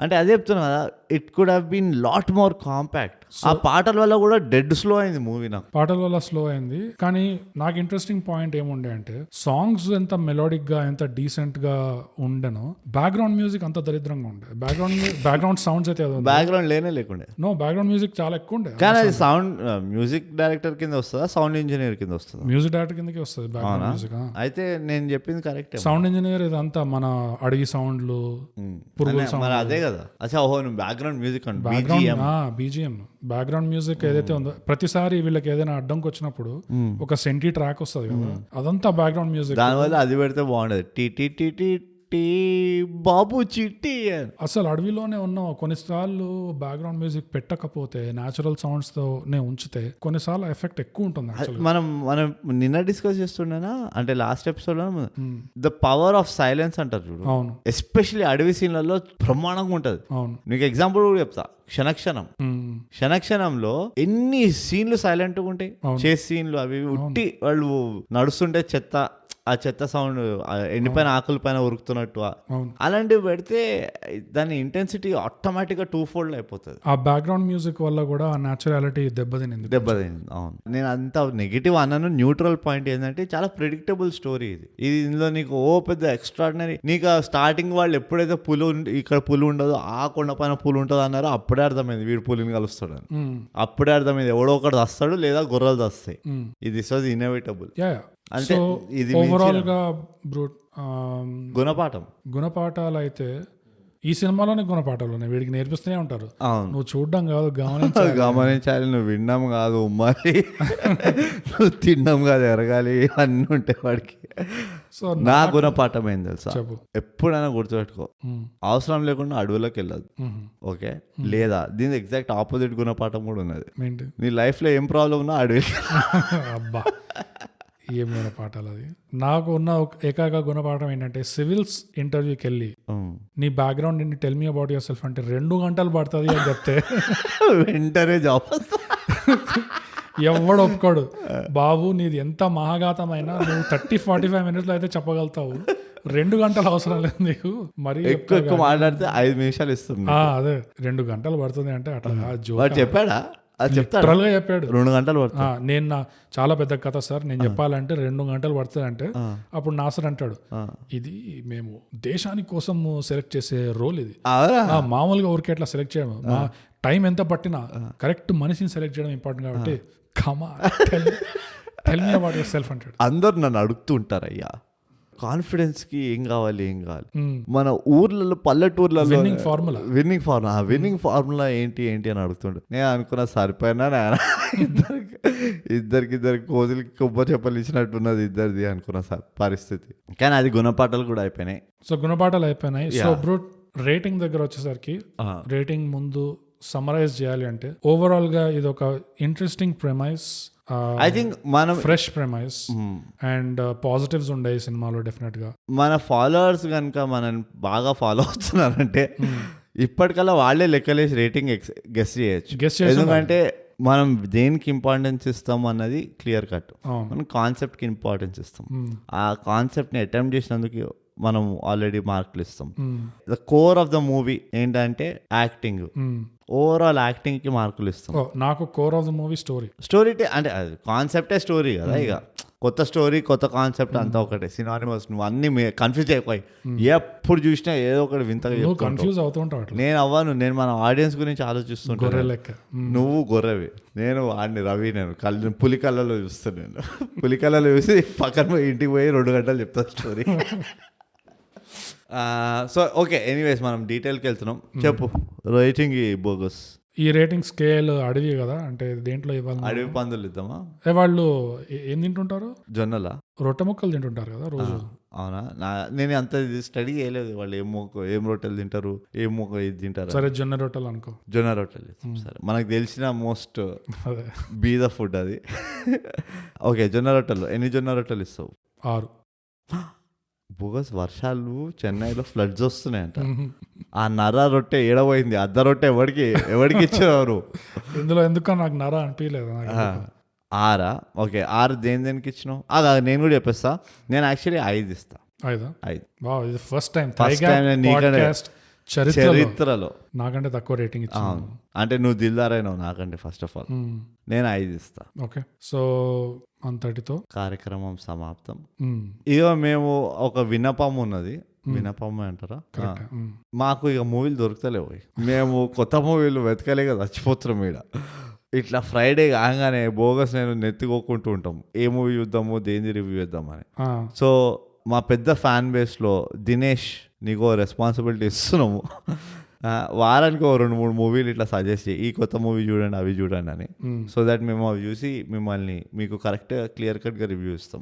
B: అంటే అదే చెప్తున్నా కదా, it could have been lot more compact. ఆ పాటల వల్ల కూడా డెడ్ స్లో అయింది మూవీ. నాకు
A: పాటల వల్ల స్లో అయింది. కానీ నాకు ఇంట్రెస్టింగ్ పాయింట్ ఏముండే అంటే సాంగ్స్ ఎంత మెలోడిక్ గా ఎంత డీసెంట్ గా ఉండెనో బ్యాక్గ్రౌండ్ మ్యూజిక్ అంత దరిద్రంగా ఉండే. బ్యాక్గ్రౌండ్ సౌండ్స్ అయితే
B: బ్యాక్గ్రౌండ్ లేకుండే.
A: నో, బ్యాక్గ్రౌండ్ మ్యూజిక్ చాలా ఎక్కువ ఉండే.
B: కానీ అది సౌండ్ మ్యూజిక్ డైరెక్టర్ కింద వస్తుందా, సౌండ్ ఇంజనీర్ కింద వస్తుందా?
A: మ్యూజిక్ డైరెక్టర్ కిందకి వస్తుంది బ్యాక్గ్రౌండ్ మ్యూజిక్.
B: అయితే నేను చెప్పింది కరెక్ట్.
A: సౌండ్ ఇంజనీర్ ఇదంతా మన అడిగి సౌండ్లు, పురుగుల సౌండ్,
B: అదే కదా. అచ్చా, ఓహో, background music
A: BGM background music ఏదైతే ఉందో, ప్రతిసారి వీళ్ళకి ఏదైనా అడ్డంకి వచ్చినప్పుడు ఒక సెంటీ ట్రాక్ వస్తుంది కదా, అదంతా బ్యాక్గ్రౌండ్ మ్యూజిక్.
B: దానివల్ల అది పెడితే బాగుండదు. బాబు చిట్టి
A: అసలు అడవిలోనే ఉన్న కొన్నిసార్లు బ్యాక్గ్రౌండ్ మ్యూజిక్ పెట్టకపోతే న్యాచురల్ సౌండ్స్ తోనే ఉంచితే కొన్నిసార్లు ఎఫెక్ట్ ఎక్కువ ఉంటుంది.
B: మనం నిన్న డిస్కస్ చేస్తుండేనా అంటే లాస్ట్ ఎపిసోడ్ లో ద పవర్ ఆఫ్ సైలెన్స్ అంటారు చూడు.
A: అవును,
B: ఎస్పెషల్లీ అడవి సీన్లలో బ్రహ్మాండంగా ఉంటది.
A: అవును,
B: నీకు ఎగ్జాంపుల్ కూడా చెప్తా. క్షణక్షణంలో ఎన్ని సీన్లు సైలెంట్ గా ఉంటాయి. చేసే సీన్లు అవి ఉట్టి వాళ్ళు నడుస్తుంటే ఆ చెత్త సౌండ్, ఎండిపోయిన ఆకుల పైన ఉరుకుతున్నట్టు, అలాంటివి పెడితే దాని ఇంటెన్సిటీ ఆటోమేటిక్ గా 2-fold అయిపోతుంది.
A: ఆ బ్యాక్గ్రౌండ్ మ్యూజిక్ వల్ల కూడా ఆ న్యాచురాలిటీ దెబ్బతినింది.
B: అవును, నేను అంత నెగిటివ్ అన్నాను. న్యూట్రల్ పాయింట్ ఏంటంటే చాలా ప్రెడిక్టబుల్ స్టోరీ ఇది. ఇందులో నీకు పెద్ద ఎక్స్ట్రాడినరీ, నీకు స్టార్టింగ్ వాళ్ళు ఎప్పుడైతే ఇక్కడ పులి ఉండదు, ఆ కొండ పైన పులి ఉంటుంది అన్నారో అప్పుడే అర్థమైంది వీడు పులిని కలుస్తాడు అని. అప్పుడే అర్థమైంది ఎవడో ఒకటి వస్తాడు లేదా గొర్రెలు వస్తాయి. This was innovatable. అంటే ఇది
A: ఓవరాల్ గా గుణపాఠాలు అయితే ఈ సినిమాలోనే గుణపాఠాలు ఉన్నాయి. వీడికి నేర్పిస్తూనే ఉంటారు. నువ్వు చూడడం కాదు,
B: గమనించాలి, నువ్వు వినడం కాదు, మరి నువ్వు తినడం కాదు, ఎరగాలి, అన్నీ ఉంటాయి వాడికి. సో నా గుణపాఠం ఏం తెలుసా, ఎప్పుడైనా గుర్తుపెట్టుకో, అవసరం లేకుండా అడవులోకి వెళ్ళదు. ఓకే, లేదా దీని ఎగ్జాక్ట్ ఆపోజిట్ గుణపాఠం కూడా ఉన్నది. నీ లైఫ్ లో ఏం ప్రాబ్లం ఉన్నా అడవి.
A: అబ్బా, ఏం గుణపాఠాలు అది. నాకు ఉన్న ఏకాక గుణపాఠం ఏంటంటే, సివిల్స్ ఇంటర్వ్యూకి వెళ్ళి నీ బ్యాక్గ్రౌండ్ ఏంటి, tell me about your self అంటే 2 గంటలు పడుతుంది అని చెప్తే
B: వెంటనే జాబ్
A: ఎవడు ఒప్పుకోడు. బాబు నీది ఎంత మహాఘాతమైనా నువ్వు 30-45 minutes అయితే చెప్పగలుగుతావు, 2 గంటలు అవసరం లేదు నీకు. మరి
B: ఎక్కువ మాట్లాడితే 5 నిమిషాలు ఇస్తుంది.
A: అదే 2 గంటలు పడుతుంది అంటే అట్లా
B: చెప్పాడా?
A: చెప్పాడు
B: 2 గంటలు పడుతుంది.
A: నేను చాలా పెద్ద కథ సార్, నేను చెప్పాలంటే 2 గంటలు పడుతుంది అంటే అప్పుడు నాసర్ అంటాడు, ఇది మేము దేశాని కోసం సెలెక్ట్ చేసే రోల్, ఇది మామూలుగా ఊరికే ఎట్లా సెలెక్ట్ చేయము, టైం ఎంత పట్టినా కరెక్ట్ మనిషిని సెలెక్ట్ చేయడం ఇంపార్టెంట్ కాబట్టి comma tell me about yourself అంటాడు.
B: అందరు నన్ను అడుగుతూ ఉంటారు, అయ్యా కాన్ఫిడెన్స్ కి ఏం కావాలి మన ఊర్లలో పల్లెటూర్లలో విన్నింగ్ ఫార్ములా ఏంటి అని అడుగుతుండే. నేను అనుకున్నా సరిపోయినా ఇద్దరికి కోతులకి కొబ్బరి చెప్పలు ఇచ్చినట్టున్నది ఇద్దరిది అనుకున్నా సార్ పరిస్థితి. కానీ అది గుణపాఠాలు కూడా అయిపోయినాయి.
A: సో బ్రో రేటింగ్ దగ్గర వచ్చేసరికి రేటింగ్ ముందు సమ్మరైజ్ చేయాలి అంటే ఓవరాల్ గా ఇది ఒక ఇంట్రెస్టింగ్ ప్రెమైస్,
B: ఐ థింక్ మనం
A: ఫ్రెష్ ప్రెమైస్ అండ్ పాజిటివ్స్ ఉండే సినిమాలో డెఫినెట్ గా.
B: మన ఫాలోవర్స్ కనుక మనం బాగా ఫాలో అవుతున్నారంటే ఇప్పటికల్లా వాళ్ళే లెక్కలేసి రేటింగ్ గెస్ చేయొచ్చు. ఎందుకంటే మనం దేనికి ఇంపార్టెన్స్ ఇస్తాం అన్నది క్లియర్ కట్. మనం కాన్సెప్ట్ కి ఇంపార్టెన్స్ ఇస్తాం. ఆ కాన్సెప్ట్ ని అటెంప్ట్ చేసినందుకు మనం ఆల్రెడీ మార్కులు ఇస్తాం. The core of the movie ఏంటంటే యాక్టింగ్. ఓవరాల్ యాక్టింగ్ కి మార్కులు ఇస్తాం.
A: నాకు core of the movie
B: story అంటే కాన్సెప్టే స్టోరీ కదా. ఇక కొత్త స్టోరీ కొత్త కాన్సెప్ట్ అంతా ఒకటే సినానిమస్. నువ్వు అన్ని కన్ఫ్యూజ్ అయిపోయి ఎప్పుడు చూసినా ఏదో ఒకటి వింతగా
A: కన్ఫ్యూజ్ అవుతుంటావు.
B: నేను అవ్వను, నేను మన ఆడియన్స్ గురించి ఆలోచిస్తుంటాను. నువ్వు గొర్రెవి, నేను వాడిని రవి. నేను పులి కళ్ళలో చూస్తాను. నేను పులి కళ్ళలో చూసి పక్కన పోయి ఇంటికి పోయి 2 గంటలు చెప్తాను స్టోరీ. సో ఓకే, ఎనీవేస్ మనం డీటెయిల్కి వెళ్తున్నాం. చెప్పు రేటింగ్ బోగస్.
A: ఈ రేటింగ్ స్కేల్ అడవి కదా, అంటే దేంట్లో ఇవ్వాలి?
B: అడవి పందులు ఇద్దామా?
A: వాళ్ళు ఏం తింటుంటారు?
B: జొన్నలా
A: రొట్టె ముక్కలు తింటుంటారు కదా రోజు.
B: అవునా? నేను అంత స్టడీ చేయలేదు. వాళ్ళు ఏం రొట్టెలు తింటారు, ఏం మొక్క ఇది తింటారు.
A: సరే జొన్న రొట్టెలు అనుకో.
B: జొన్న రొట్టెలు సరే, మనకు తెలిసిన మోస్ట్ బీద ఫుడ్ అది. ఓకే, జొన్న రొట్టెలు ఎన్ని జొన్న రొట్టెలు ఇస్తావు?
A: 6.
B: బోగస్ వర్షాలు చెన్నైలో ఫ్లడ్స్ వస్తున్నాయంట. ఆ నర రొట్టె ఏడబోయింది. అర్ధ రొట్టె ఎవరికి ఇచ్చేవారు?
A: ఇందులో ఎందుకో నాకు నర అనిపించలేదు.
B: 6 ఓకే, 6 దేనికి ఇచ్చినావు? అదా నేను కూడా చెప్పేస్తా. నేను యాక్చువల్లీ 5 ఇస్తా.
A: 5 ఫస్ట్ టైం
B: చరిత్రలో
A: నాకంటే తక్కువ రేటింగ్ ఇచ్చాను.
B: అంటే నువ్వు దిల్దారైనావు నాకంటే. ఫస్ట్ ఆఫ్ ఆల్ నేను 5 ఇస్తా.
A: ఓకే, సో అంతటితో
B: కార్యక్రమం సమాప్తం. ఇక మేము ఒక విన్నపం ఉన్నది. విన్నపం అంటారా? మాకు ఇక మూవీలు దొరుకుతలేవు. మేము కొత్త మూవీలు వెతకలేక చచ్చిపోతున్నాం ఈడ. ఇట్లా ఫ్రైడే కాగానే బోగస్ నేను నెత్తికోకుంటూ ఉంటాం, ఏ మూవీ చూద్దాము, దేని రివ్యూ చేద్దామని. సో మా పెద్ద ఫ్యాన్ బేస్ లో దినేష్ నీకు రెస్పాన్సిబిలిటీ ఇస్తున్నాము. వారానికి 2-3 మూవీలు ఇట్లా సజెస్ట్ చేయి, ఈ కొత్త మూవీ చూడండి, అవి చూడండి అని. సో దట్ మేము అవి చూసి మిమ్మల్ని మీకు కరెక్ట్ క్లియర్ కట్ గా రివ్యూ ఇస్తాం.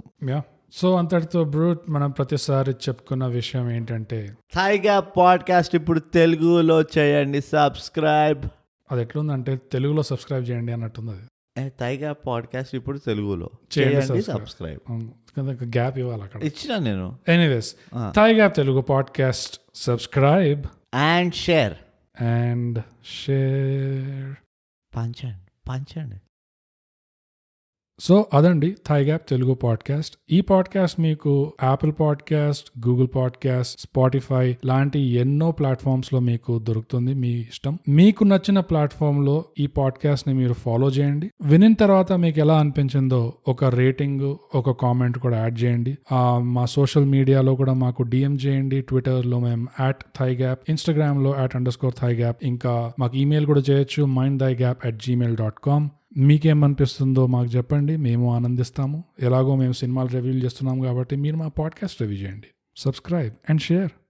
A: సో అంతటితో బ్రూట్ మనం ప్రతిసారి చెప్పుకున్న విషయం ఏంటంటే
B: థై గ్యాప్ పాడ్కాస్ట్ ఇప్పుడు తెలుగులో చేయండి సబ్స్క్రైబ్.
A: అది ఎట్లుందంటే తెలుగులో సబ్స్క్రైబ్ చేయండి అన్నట్టుంది. అది
B: థై గ్యాప్ పాడ్కాస్ట్ ఇప్పుడు తెలుగులో చేయండి సబ్స్క్రైబ్.
A: గ్యాప్ ఇవ్వాలి అక్కడ,
B: ఇచ్చినా నేను.
A: Anyways, thigh gap Telugu podcast subscribe
B: and share పంచండి.
A: సో అదండి థై గ్యాప్ తెలుగు పాడ్కాస్ట్. ఈ పాడ్కాస్ట్ మీకు Apple podcast, Google podcast, Spotify లాంటి ఎన్నో ప్లాట్ఫామ్స్ లో మీకు దొరుకుతుంది. మీ ఇష్టం. మీకు నచ్చిన ప్లాట్ఫామ్ లో ఈ పాడ్కాస్ట్ ని మీరు ఫాలో చేయండి. వినిన తర్వాత మీకు ఎలా అనిపించిందో ఒక రేటింగ్, ఒక కామెంట్ కూడా యాడ్ చేయండి. మా సోషల్ మీడియాలో కూడా మాకు DM చేయండి. ట్విట్టర్ లో మేము @thigap, ఇన్స్టాగ్రామ్ లో @_thigap, ఇంకా మాకు ఈమెయిల్ కూడా చేయొచ్చు mindthigap@gmail.com. మీకేమనిపిస్తుందో మాకు చెప్పండి, మేము ఆనందిస్తాము. ఎలాగో మేము సినిమాలు రివ్యూలు చేస్తున్నాము కాబట్టి మీరు మా పాడ్కాస్ట్ రివ్యూ చేయండి, సబ్స్క్రైబ్ అండ్ షేర్.